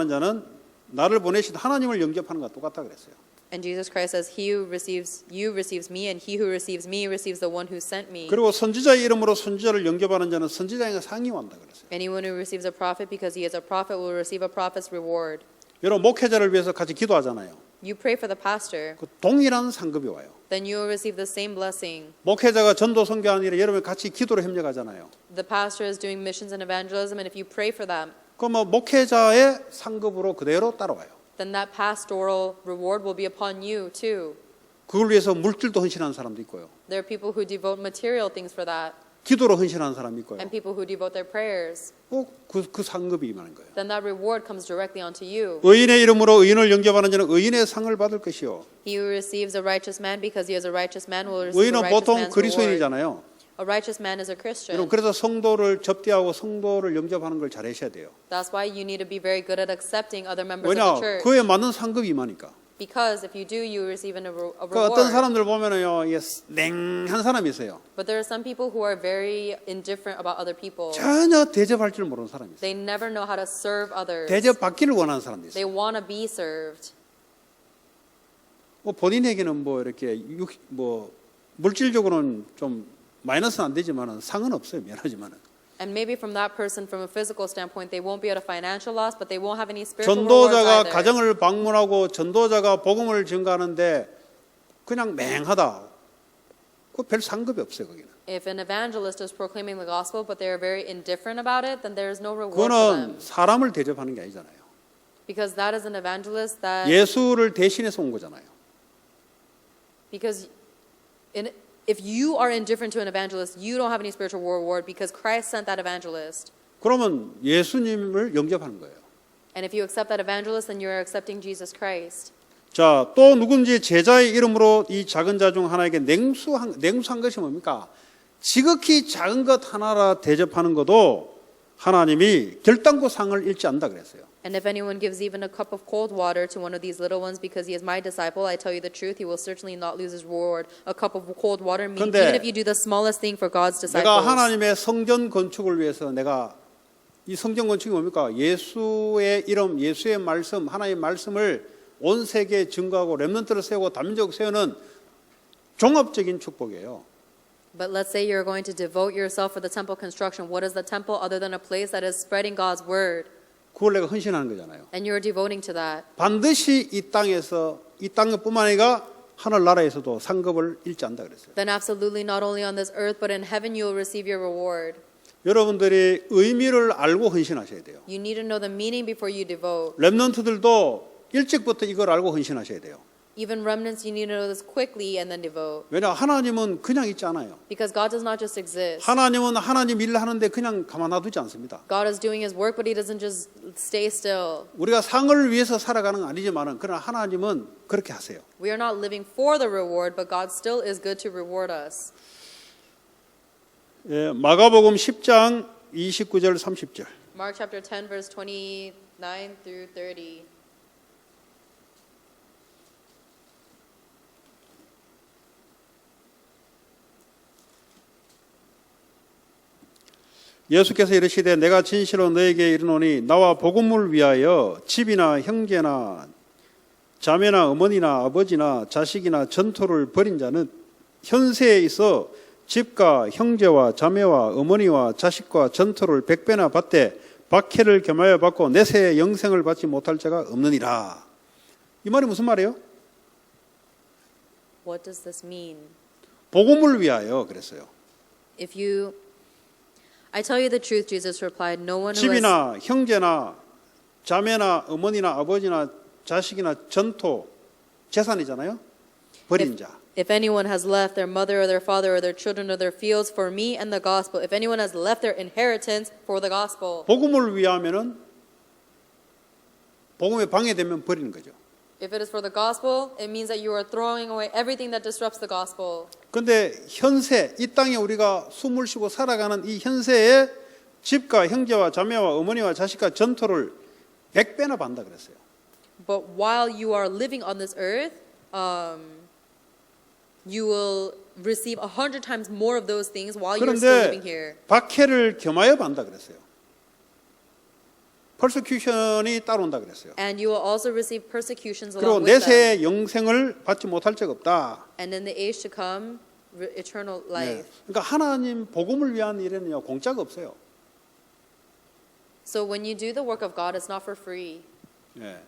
자는 나를 보내신 하나님을 영접하는 것과 똑같다 그랬어요. And Jesus Christ says, "He who receives you receives me, and he who receives me receives the one who sent me." 그리고 선지자의 이름으로 선지자를 영접하는 자는 선지자에게 상이 온다 그랬어요. Anyone who receives a prophet because he is a prophet will receive a prophet's reward. 여러분 목회자를 위해서 같이 기도하잖아요. You pray for the pastor, 그 동일한 상급이 와요. then you will receive the same blessing. 목회자가 전도 선교하는 일에 여러분 같이 기도로 협력하잖아요. The pastor is doing missions and evangelism, and if you pray for them, 그럼 목회자의 상급으로 그대로 따라와요. then that pastoral reward will be upon you too. 그걸 위해서 물질도 헌신하는 사람도 있고요. There are people who devote material things for that, 기도로 헌신하는 사람이 있고요. and people who devote their prayers. 그 상급이 임하는 거예요. Then that reward comes directly onto you. 의인의 이름으로 의인을 영접하는 자는 의인의 상을 받을 것이요. He who receives a righteous man because he is a righteous man will receive a 의인은 righteous 보통 man's reward. 그리스도인이잖아요. A righteous man is a Christian. 여러분 그래서 성도를 접대하고 성도를 영접하는 걸 잘하셔야 돼요. That's why you need to be very good at accepting other members 왜냐 of the church. 그에 맞는 상급이 임하니까. Because if you do, you receive a 그 reward. 어떤 사람들 보면은요, 이게 냉한 사람이 있어요. But there are some people who are very indifferent about other people. 전혀 대접할 줄 모르는 사람이 있어요. They never know how to serve others. 대접받기를 원하는 사람도 They 있어요. want to be served. 뭐 본인에게는 뭐 이렇게 뭐 물질적으로는 좀 마이너스는 안 되지만은 상은 없어요. 미안하지만은. And maybe from that person, from a physical standpoint, they won't be at a financial loss, but they won't have any spiritual rewards 전도자가 either. 가정을 방문하고 전도자가 복음을 증가하는데 그냥 맹하다. 그 별 상급이 없어요, 거기는. If an evangelist is proclaiming the gospel, but they are very indifferent about it, then there is no reward for 그거는 them. 사람을 대접하는 게 아니잖아요. Because that is an evangelist that, 예수를 대신해서 온 거잖아요. because if you are indifferent to an evangelist, you don't have any spiritual reward because Christ sent that evangelist. 그러면 예수님을 영접하는 거예요. And if you accept that evangelist, then you're accepting Jesus Christ. 자, 또 누군지 제자의 이름으로 이 작은 자 중 하나에게 냉수한 것이 뭡니까? 지극히 작은 것 하나라 대접하는 것도 하나님이 결단코 상을 잃지 않는다 그랬어요. And if anyone gives even a cup of cold water to one of these little ones because he is my disciple, I tell you the truth, he will certainly not lose his reward. A cup of cold water means 근데 even if you do the smallest thing for God's 내가 disciples. 하나님의 성전 건축을 위해서 내가 이 성전 건축이 뭡니까? 예수의 이름, 예수의 말씀, 하나님의 말씀을 온 세계에 증거하고 렘넌트를 세우고 담력 세우는 종합적인 축복이에요. But let's say you're going to devote yourself for the temple construction. What is the temple other than a place that is spreading God's word? 그걸 내가 헌신하는 거잖아요. And you're devoting to that. 반드시 이 땅뿐만 아니라 하늘나라에서도 상급을 잃지 않는다 그랬어요. Then absolutely not only on this earth, but in heaven you will receive your reward. 여러분들이 의미를 알고 헌신하셔야 돼요. You need to know the meaning before you devote. 렘넌트들도 일찍부터 이걸 알고 헌신하셔야 돼요. Even remnants, you need to know this quickly and then devote. 왜냐 하나님은 그냥 있지 않아요. Because God does not just exist. 하나님은 하나님 일을 하는데 그냥 가만 놔두지 않습니다. God is doing His work, but He doesn't just stay still. 우리가 상을 위해서 살아가는 건 아니지만은 그러나 하나님은 그렇게 하세요. We are not living for the reward, but God still is good to reward us. 예, 마가복음 10장 29절 30절. Mark chapter 10, verse 29 through 30. 예수께서 이르시되 내가 진실로 너에게 이르노니 나와 복음을 위하여 집이나 형제나 자매나 어머니나 아버지나 자식이나 전토를 벌인 자는 현세에 있어 집과 형제와 자매와 어머니와 자식과 전토를 100배나 받되 박해를 겸하여 받고 내세에 영생을 받지 못할 자가 없느니라. 이 말이 무슨 말이에요? What does this mean? 복음을 위하여 그랬어요. I tell you the truth, Jesus replied, no one who has, 집이나 형제나 자매나 어머니나 아버지나 자식이나 전토 재산이잖아요. 버린 자. if anyone has left their mother or their father or their children or their fields for me and the gospel, if anyone has left their inheritance for the gospel, 복음을 위하면은 복음에 방해되면 버리는 거죠. if it is for the gospel, it means that you are throwing away everything that disrupts the gospel. 근데 현세 이 땅에 우리가 숨을 쉬고 살아가는 이 현세에 집과 형제와 자매와 어머니와 자식과 전토를 100배나 받는다 그랬어요. But while you are living on this earth, you will receive 100 times more of those things while you're still living here. 그런데 박해를 겸하여 받는다 그랬어요. 퍼세큐션이 따라온다 그랬어요. And you will also receive persecutions 그리고 along with them. 내세에 영생을 받지 못할 적 없다. And in the age to come, eternal 네. life. 그러니까 하나님 복음을 위한 일에는요 공짜가 없어요. So when you do the work of God, it's not for free. 네.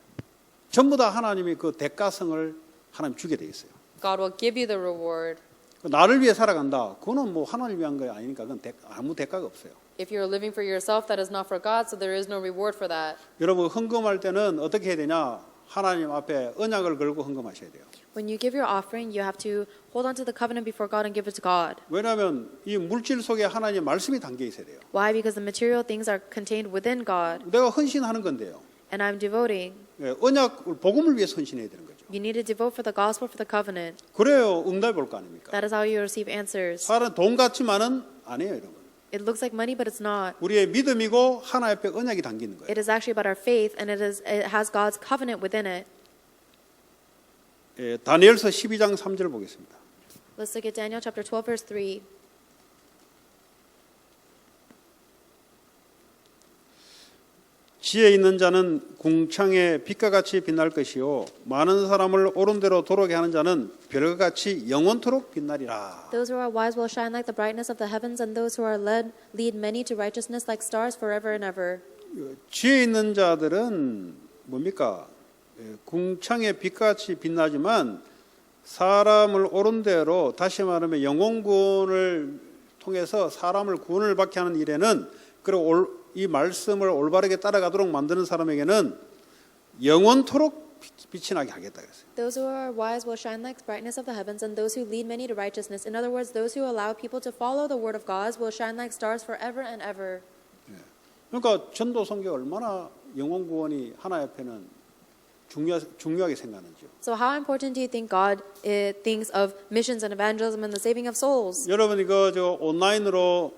전부 다 하나님이 그 대가성을 하나님 주게 돼 있어요. God will give you the reward. 나를 위해 살아간다. 그거는 뭐 하나님을 위한 거 아니니까 그건 아무 대가가 없어요. If you're living for yourself, that is not for God, so there is no reward for that. 여러분 헌금할 때는 어떻게 해야 되냐? 하나님 앞에 언약을 걸고 헌금하셔야 돼요. When you give your offering, you have to hold on to the covenant before God and give it to God. 왜냐하면 이 물질 속에 하나님의 말씀이 담겨 있어야 돼요. Why? Because the material things are contained within God, 내가 헌신하는 건데요. and I'm devoting. 예, 언약 복음을 위해서 헌신해야 되는 거죠. You need to devote for the gospel, for the covenant. 그래요 응답이 올 거 아닙니까? That is how you receive answers. 사람 돈 같지만은 아니에요, 여러분. It looks like money, but it's not. 우리의 믿음이고 하나님 앞에 언약이 담기는 거예요. It is actually about our faith, and it has God's covenant within it. 예, 다니엘서 12장 3절 보겠습니다. Let's look at Daniel chapter 12, verse 3. 지혜 있는 자는 궁창의 빛과 같이 빛날 것이요 많은 사람을 옳은 대로 도로게 하는 자는 별과 같이 영원토록 빛나리라. Those who are wise will shine like the brightness of the heavens, and those who are led lead many to righteousness like stars forever and ever. 지혜 있는 자들은 뭡니까? 궁창의 빛과 같이 빛나지만 사람을 옳은 대로, 다시 말하면 영혼구원을 통해서 사람을 구원을 받게 하는 일에는, 그리고 이 말씀을 올바르게 따라가도록 만드는 사람에게는 영원토록 빛이 나게 하겠다 그랬어요. Those who are wise will shine like the brightness of the heavens, and those who lead many to righteousness. In other words, those who allow people to follow the word of God will shine like stars forever and ever. 그러니까 전도 선교 얼마나 영혼 구원이 하나님 앞에는 중요하게 생각하는지요. So how important do you think God thinks of missions and evangelism and the saving of souls? 여러분이 저 온라인으로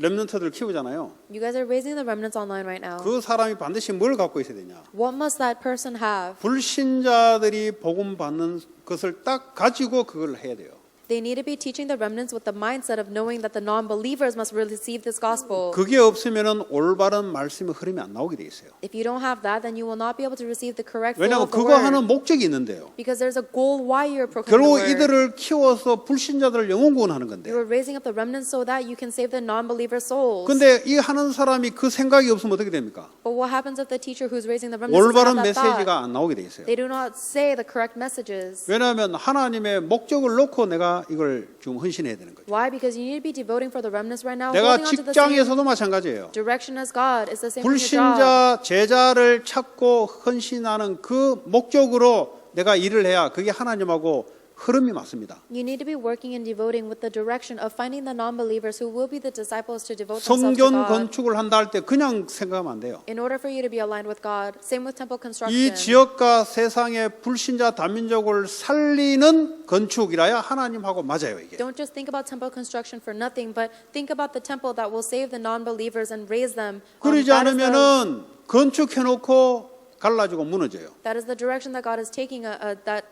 렘넌트들 키우잖아요. You guys are raising the remnants online right now. 그 사람이 반드시 뭘 갖고 있어야 되냐? What must that person have? 불신자들이 복음 받는 것을 딱 가지고 그걸 해야 돼요. They need to be teaching the remnants with the mindset of knowing that the non-believers must receive this gospel. 그게 없으면은 올바른 말씀의 흐름이 안 나오게 돼 있어요. If you don't have that, then you will not be able to receive the correct flow 왜냐하면 of the 그거 word. 하는 목적이 있는데요. Because there's a goal why you're proclaiming 결국 the word. 이들을 키워서 불신자들을 영혼 구원하는 You 건데. are raising up the remnants so that you can save the non-believer souls. 근데 이 하는 사람이 그 생각이 없으면 어떻게 됩니까? But what happens if the teacher who's raising the remnants doesn't 올바른 have that thought? 메시지가 안 나오게 돼 있어요. They do not say the correct messages. 왜냐하면 하나님의 목적을 놓고 내가 이걸 좀 헌신해야 되는 거죠. Why? Because you need to be devoting for the remnants right now. 내가 Holding on to the same 직장에서도 마찬가지예요. direction as God is the same in your job. 불신자 제자를 찾고 헌신하는 그 목적으로 내가 일을 해야 그게 하나님하고 흐름이 맞습니다. You need to be working and devoting with the direction of finding the non-believers who will be the disciples to devote themselves to 성전 God. 건축을 한다 할 때 그냥 생각하면 안 돼요. In order for you to be aligned with God, same with temple 이 construction. 지역과 세상의 불신자 다민족을 살리는 건축이라야 하나님하고 맞아요, 이게. Don't just think about temple construction for nothing, but think about the temple that will save the non-believers and raise them. 그러지 않으면은 건축해놓고 갈라지고 무너져요. That is the direction that God is taking, that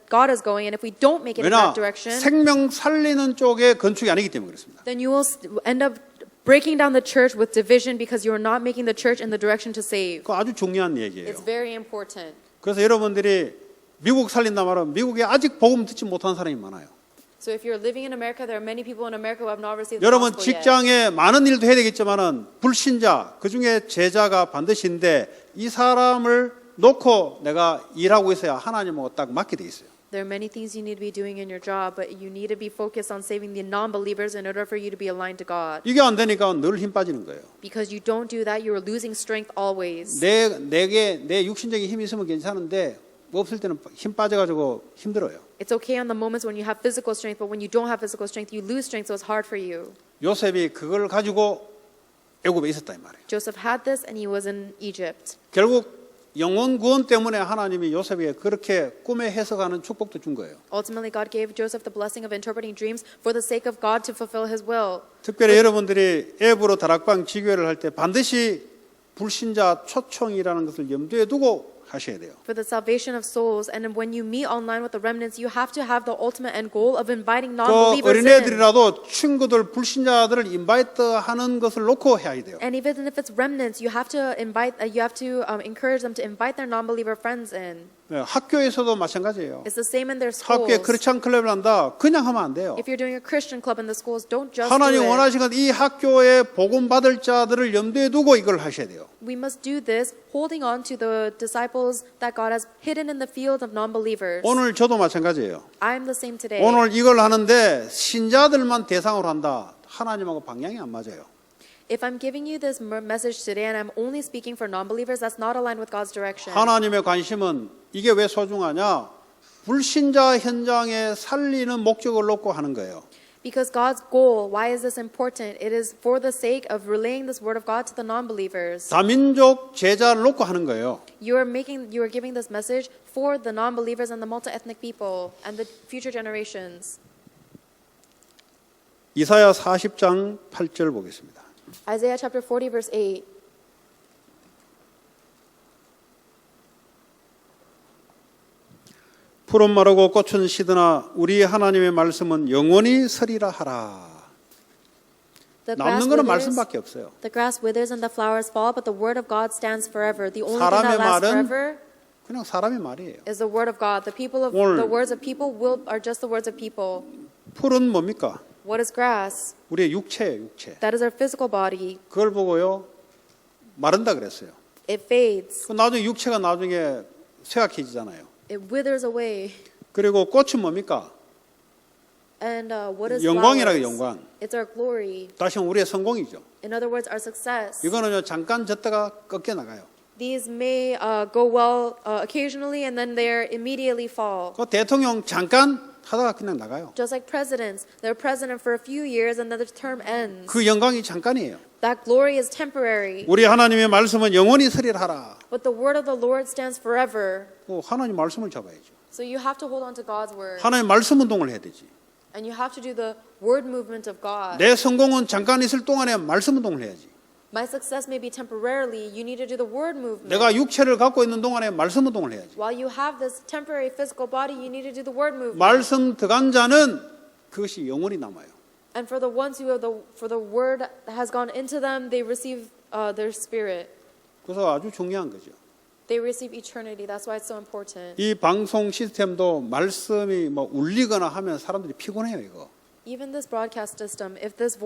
God is going. And if we don't make it in 왜냐? that direction, 생명 살리는 쪽에 건축이 아니기 때문에 그렇습니다. then you will end up breaking down the church with division because you are not making the church in the direction to save. 그 아주 중요한 얘기예요. It's very important. 그래서 여러분들이 미국 살린다 말하면 미국에 아직 복음 듣지 못한 사람이 많아요. So if you're living in America, there are many people in America who have not received the 여러분 gospel yet. 직장에 많은 일도 해야 되겠지만은 불신자 그중에 제자가 반드시인데 이 사람을 놓고 내가 일하고 있어야 하나님하고 딱 맞게 돼 있어요. There are many things you need to be doing in your job, but you need to be focused on saving the non-believers in order for you to be aligned to God. 이게 안 되니까 늘 힘 빠지는 거예요. Because you don't do that, you are losing strength always. 내 육신적인 힘이 있으면 괜찮은데 뭐 없을 때는 힘 빠져가지고 힘들어요. It's okay on the moments when you have physical strength, but when you don't have physical strength, you lose strength, so it's hard for you. 요셉이 그걸 가지고 애굽에 있었다 이 말이에요. Joseph had this and he was in Egypt. 결국 영혼 구원 때문에 하나님이 요셉에게 그렇게 꿈에 해석하는 축복도 준 거예요. Ultimately, God gave Joseph the blessing of interpreting dreams for the sake of God to fulfill his will. 특별히 여러분들이 앱으로 다락방 지교회를 할 때 반드시 불신자 초청이라는 것을 염두에 두고 하셔야 돼요. For the salvation of souls, and when you meet online with the remnants, you have to have the ultimate end goal of inviting 그 non-believers in. 어린애들이라도 친구들 불신자들을 인바이트 하는 것을 놓고 해야 돼요. And even if it's remnants, you have to encourage them to invite their non-believer friends in. 네, 학교에서도 마찬가지예요. It's the same in their schools. 학교에 크리스찬 클럽을 한다. 그냥 하면 안 돼요. If you're doing a Christian club in the schools, don't just 하나님 do it. 원하시는 이 학교에 복음 받을 자들을 염두에 두고 이걸 하셔야 돼요. We must do this, holding on to the disciples that God has hidden in the field of non-believers. 오늘 저도 마찬가지예요. I'm the same today. 오늘 이걸 하는데 신자들만 대상으로 한다. 하나님하고 방향이 안 맞아요. If I'm giving you this message today and I'm only speaking for non-believers, that's not aligned with God's direction. 하나님의 관심은 이게 왜 소중하냐? 불신자 현장에 살리는 목적을 놓고 하는 거예요. Because God's goal, why is this important? It is for the sake of relaying this word of God to the non-believers. 다민족 제자를 놓고 하는 거예요. You are giving this message for the non-believers and the multi-ethnic people and the future generations. 이사야 40장 8절 보겠습니다. Isaiah chapter 40 verse 8. 푸른 마르고 꽃은 시드나 우리 하나님의 말씀은 영원히 서리라 하라. The grass 남는 거는 withers, 말씀밖에 없어요. the grass withers and the flowers fall, but the word of God stands forever. The only thing that 사람의 lasts 말은 forever 그냥 사람의 말이에요. is the word of God. The 오늘 words of people are just the words of people. 풀은 뭡니까? What is grass? 우리의 육체예요, 육체. That is our physical body. 그걸 보고요 마른다 그랬어요. It fades. 그 나중에 육체가 나중에 쇠약해지잖아요. It withers away. 그리고 꽃은 뭡니까? And what is 영광이라고 flowers? 영광. It's our glory. 다시 우리의 성공이죠. In other words, our success. 이거는요 잠깐 졌다가 꺾여 나가요. These may go well occasionally and then they immediately fall. 그 대통령 잠깐 하다가 그냥 나가요. Just like presidents, they're president for a few years and then the term ends. 그 영광이 잠깐이에요. That glory is temporary. 우리 하나님의 말씀은 영원히 서리하라. But the word of the Lord stands forever. 하나님 말씀을 잡아야죠. So you have to hold on to God's word. 하나님 말씀 운동을 해야 되지. And you have to do the word movement of God. 내 성공은 잠깐 있을 동안에 말씀 운동을 해야지. My success may be temporarily. You need to do the word movement. 내가 육체를 갖고 있는 동안에 말씀 운동을 해야지. While you have this temporary physical body, you need to do the word movement. 말씀 들어간 자는 그것이 영원히 남아요. And for the ones who have for the word has gone into them, they receive their spirit. 그래서 아주 중요한 거죠. They receive eternity. That's why it's so important. 이 방송 시스템도 말씀이 뭐 울리거나 하면 사람들이 피곤해요, 이거. Even this broadcast system, if this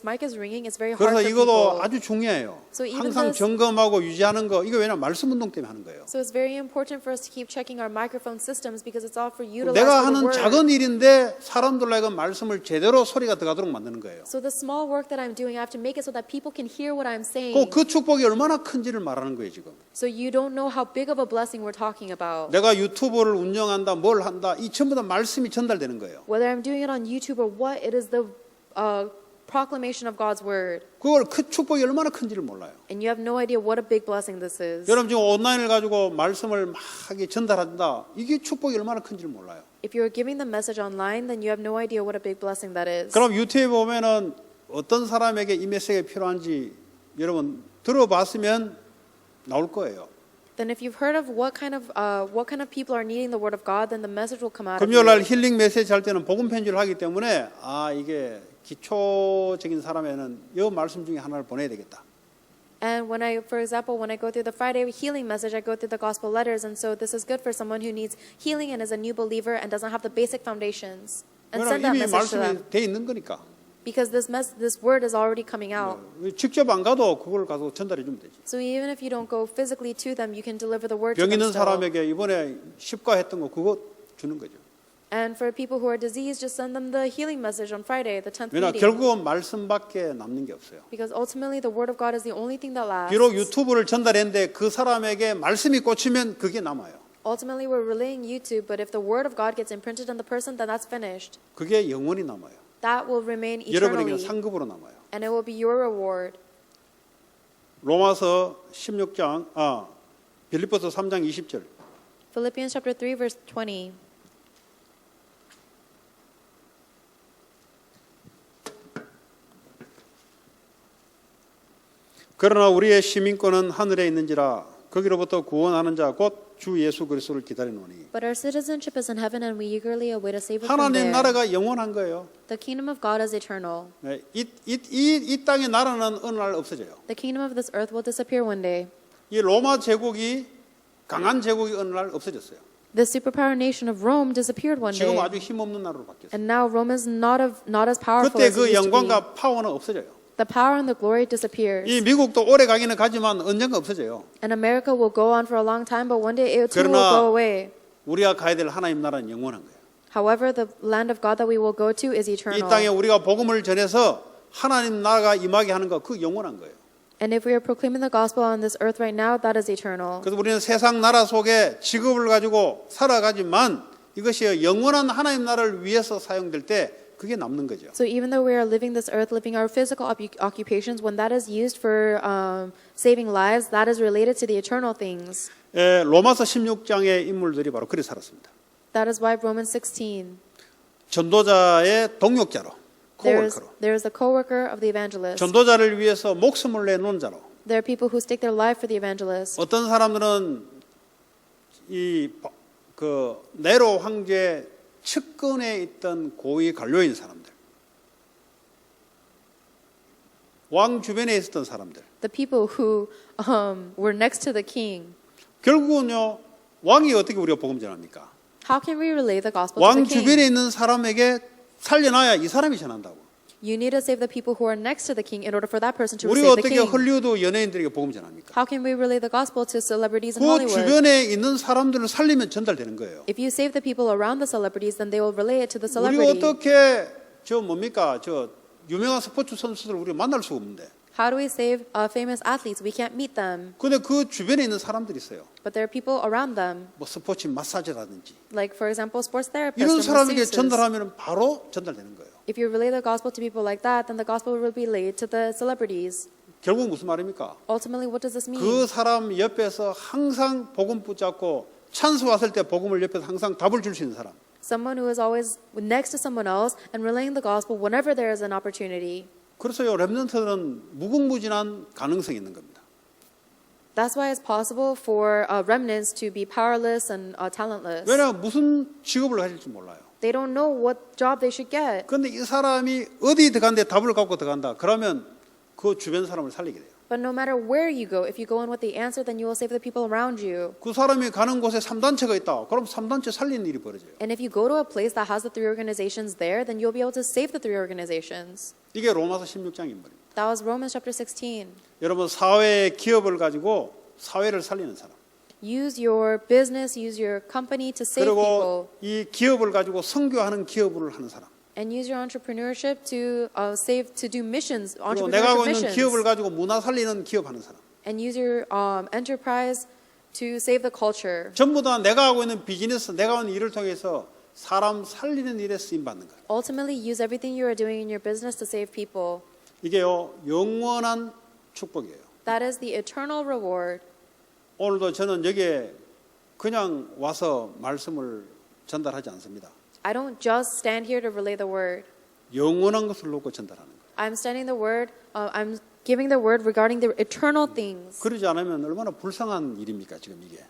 mic is ringing, it's very hard 그래서 for 이것도 people. 아주 중요해요. So even 항상 this- 점검하고 유지하는 거 이거 왜냐면 말씀 운동 때문에 하는 거예요. So it's very important for us to keep checking our microphone systems because it's all for utilized 내가 for the 하는 word. 작은 일인데 사람들에게 말씀을 제대로 소리가 들어가도록 만드는 거예요. So the small work that I'm doing, I have to make it so that people can hear what I'm saying. 그 축복이 얼마나 큰지를 말하는 거예요, 지금. So you don't know how big of a blessing we're talking about. 내가 유튜브를 운영한다, 뭘 한다, 이 전부 다 말씀이 전달되는 거예요. Whether I'm doing it on YouTube or what, it is the proclamation of God's word. 그걸 그 축복이 얼마나 큰지를 몰라요. And you have no idea what a big blessing this is. 여러분 지금 온라인을 가지고 말씀을 막 전달한다. 이게 축복이 얼마나 큰지를 몰라요. If you're giving the message online, then you have no idea what a big blessing that is. 그럼 유튜브에 보면은 어떤 사람에게 이 메시지가 필요한지 여러분 들어봤으면 나올 거예요. Then if you've heard of what kind of people are needing the word of God, then the message will come out of 금요일 날 you. 힐링 메시지 할 때는 복음 편지를 하기 때문에 이게 기초적인 사람에는 이 말씀 중에 하나를 보내야 되겠다. And for example, when I go through the Friday healing message, I go through the gospel letters, and so this is good for someone who needs healing and is a new believer and doesn't have the basic foundations. And send that 이미 message to them 말씀이 돼 있는 거니까. because this word is already coming out. 직접 안 가도 그걸 가서 전달해 주면 되지. So even if you don't go physically to them, you can deliver the word to 병 them 있는 still. 사람에게 이번에 십과했던 거 그거 주는 거죠. And for people who are diseased, just send them the healing message on Friday, the 10th 왜냐 meeting. 결국은 말씀밖에 남는 게 없어요. Because ultimately, the word of God is the only thing that lasts. 비록 유튜브를 전달했는데 그 사람에게 말씀이 꽂히면 그게 남아요. Ultimately, we're relaying YouTube, but if the word of God gets imprinted on the person, then that's finished. 그게 영원히 남아요. That will remain 여러분에게는 eternally, 상급으로 남아요. and it will be your reward. 로마서 16장, 빌립보서 3장 20절. Philippians chapter 3, verse 20. 그러나 우리의 시민권은 하늘에 있는지라 거기로부터 구원하는 자 곧 주 예수 그리스도를 기다리노니. But our citizenship is in heaven, and we eagerly await a Savior from 하나님 there. 나라가 영원한 거예요. The kingdom of God is eternal. 이 땅의 나라는 어느 날 없어져요. The kingdom of this earth will disappear one day. 이 로마 제국이 강한 제국이 어느 날 없어졌어요. The superpower nation of Rome disappeared one 지금 day. 아주 힘없는 나라로 바뀌었어요. And now Rome is not as powerful 그때 as it 그 used to be. 영광과 파워는 없어져요. The power and the glory disappears. 이 미국도 오래 가기는 가지만 언젠가 없어져요. And America will go on for a long time, but one day it too will 그러나 go away. 우리가 가야 될 하나님 나라는 영원한 거예요. However, the land of God that we will go to is 이 eternal. 땅에 우리가 복음을 전해서 하나님 나라가 임하게 하는 거 그 영원한 거예요. And if we are proclaiming the gospel on this earth right now, that is eternal. 그래서 우리는 세상 나라 속에 직업을 가지고 살아가지만 이것이 영원한 하나님 나라를 위해서 사용될 때 그게 남는 거죠. So even though we are living this earth, living our physical occupations, when that is used for saving lives, that is related to the eternal things. 로마서 16장의 인물들이 바로 그리 살았습니다. That is why Romans 16. 전도자의 동역자로, 코워커로. There is the co-worker of the evangelist. 전도자를 위해서 목숨을 내놓은 자로. There are people who stake their life for the evangelist. 어떤 사람들은 네로 황제 측근에 있던 고위 관료인 사람들. 왕 주변에 있었던 사람들. The people who were next to the king. 결국은요, 왕이 어떻게 우리가 복음 전합니까? How can we relay the gospel to 왕 the king? 주변에 있는 사람에게 살려놔야 이 사람이 전한다고. You need to save the people who are next to the king in order for that person to 우리가 save the 어떻게 king. 헐리우드 연예인들에게 복음 전합니까? How can we relay the gospel to celebrities in 그 Hollywood? 주변에 있는 사람들을 살리면 전달되는 거예요. If you save the people around the celebrities, then they will relay it to the 우리가 celebrity. 어떻게 저 뭡니까 저 유명한 스포츠 선수들 우리가 만날 수가 없는데. How do we save famous athletes? We can't meet them, 근데 그 주변에 있는 사람들이 있어요. but there are people around them, 뭐 스포츠 마사지라든지 like for example, sports therapists 이런 and 사람에게 masseuses. 전달하면 바로 전달되는 거예요. If you relay the gospel to people like that, then the gospel will be relayed to the celebrities. 결국 무슨 말입니까? Ultimately, what does this mean? 그 사람 옆에서 항상 복음 붙잡고 찬스 왔을 때 복음을 옆에서 항상 답을 줄 수 있는 사람. Someone who is always next to someone else and relaying the gospel whenever there is an opportunity. 그래서요 렘넌트는 무궁무진한 가능성이 있는 겁니다. That's why it's possible for remnants to be powerless and talentless. 왜냐하면 무슨 직업을 가질지 몰라요. They don't know what job they should get. 그런데 이 사람이 어디 들어간데 답을 갖고 들어간다. 그러면 그 주변 사람을 살리게 돼요. But no matter where you go, if you go in with the answer, then you will save the people around you. 그 사람이 가는 곳에 3단체가 있다. 그럼 3단체 살리는 일이 벌어져요. And if you go to a place that has the three organizations there, then you'll be able to save the three organizations. 이게 로마서 16장인 말입니다. That was Romans chapter 16. 여러분 사회의 기업을 가지고 사회를 살리는 사람. Use your business, use your company to save people. 그리고 이 기업을 가지고 선교하는 기업을 하는 사람. And use your entrepreneurship to save, to do missions, 그리고 내가 하고 entrepreneurship 있는 기업을 missions. 가지고 문화 살리는 기업하는 사람. And use your enterprise to save the culture. 전부 다 내가 하고 있는 비즈니스, 내가 하는 일을 통해서 사람 살리는 일에 쓰임 받는 거예요. Ultimately, use everything you are doing in your business to save people. 이게요 영원한 축복이에요. That is the eternal reward. 오늘도 저는 여기에 그냥 와서 말씀을 전달하지 않습니다. I don't just stand here to relay the word. 영원한 것을 놓고 전달하는 거예요. I'm standing the word. I'm giving the word regarding the eternal things. 그러지 않으면 얼마나 불쌍한 일입니까 지금 이게.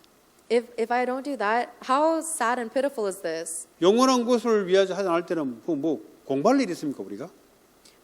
If I don't do that, how sad and pitiful is this? 영원한 것을 위하지 하지 않을 때는 뭐 공부할 일이 있습니까 우리가?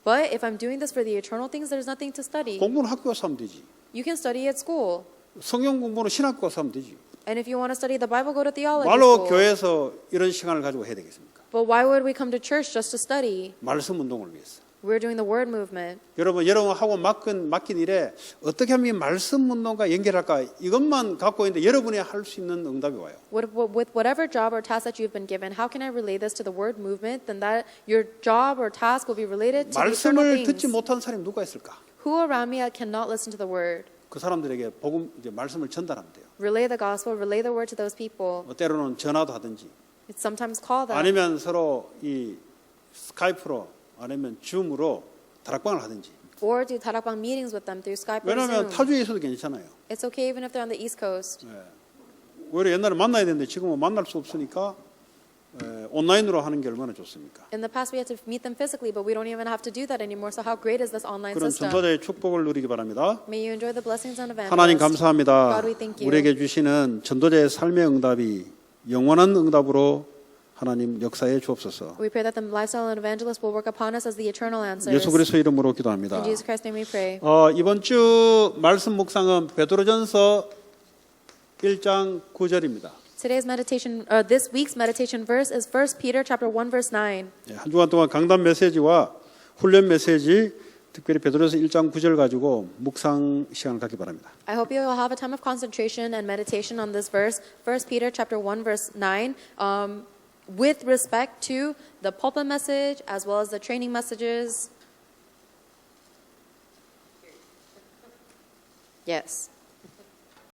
But if I'm doing this for the eternal things, there's nothing to study. 공부는 학교 가서 하면 되지. You can study at school. 성경 공부는 신학교 가서 하면 되지. And if you want to study the Bible, go to theology 말로 school. 교회에서 이런 시간을 가지고 해야 되겠습니까? But why would we come to church just to study? 말씀 운동을 위해서. We're doing the word movement. 여러분하고 맡긴 일에 어떻게 하면 이 말씀 운동과 연결할까 이것만 갖고 있는데 여러분이 할 수 있는 응답이 와요. With whatever job or task that you've been given, how can I relay this to the word movement? Then that your job or task will be related to the eternal 말씀을 듣지 things. 못한 사람이 누가 있을까? Who around me cannot listen to the word? 그 사람들에게 복음 이제 말씀을 전달하면 돼요. Relay the gospel, relay the word to those people. 뭐 때로는 전화도 하든지 It's sometimes call them. 아니면 서로 이 스카이프로 아니면 줌으로 다락방을 하든지. Or do 다락방 meetings with them through Skype or 왜냐하면 Zoom. 타주에 있어도 괜찮아요. It's okay even if they're on the East Coast. 오히려 옛날에 만나야 되는데 지금은 만날 수 없으니까 온라인으로 하는 게 얼마나 좋습니까? In the past we had to meet them physically, but we don't even have to do that anymore. So how great is this online 그런 system? 전도자의 축복을 누리기 바랍니다. May you enjoy the blessings and evangelists. 하나님 감사합니다. God, we thank you. 우리에게 주시는 전도자의 삶의 응답이 영원한 응답으로 하나님 역사에 주옵소서. We pray that the lifestyle and evangelist will work upon us as the eternal answers. 예수 그리스도 이름으로 기도합니다. In Jesus Christ's name we pray. 이번 주 말씀 묵상은 베드로전서 1장 9절입니다. Today's meditation, this week's meditation verse is 1 Peter chapter 1 verse 9. 한 주간 동안 강단 메시지와 훈련 메시지 특별히 베드로서 1장 9절 가지고 묵상 시간을 갖기 바랍니다. I hope you will have a time of concentration and meditation on this verse, 1 Peter chapter 1 verse 9, with respect to the pulpit message as well as the training messages. Yes.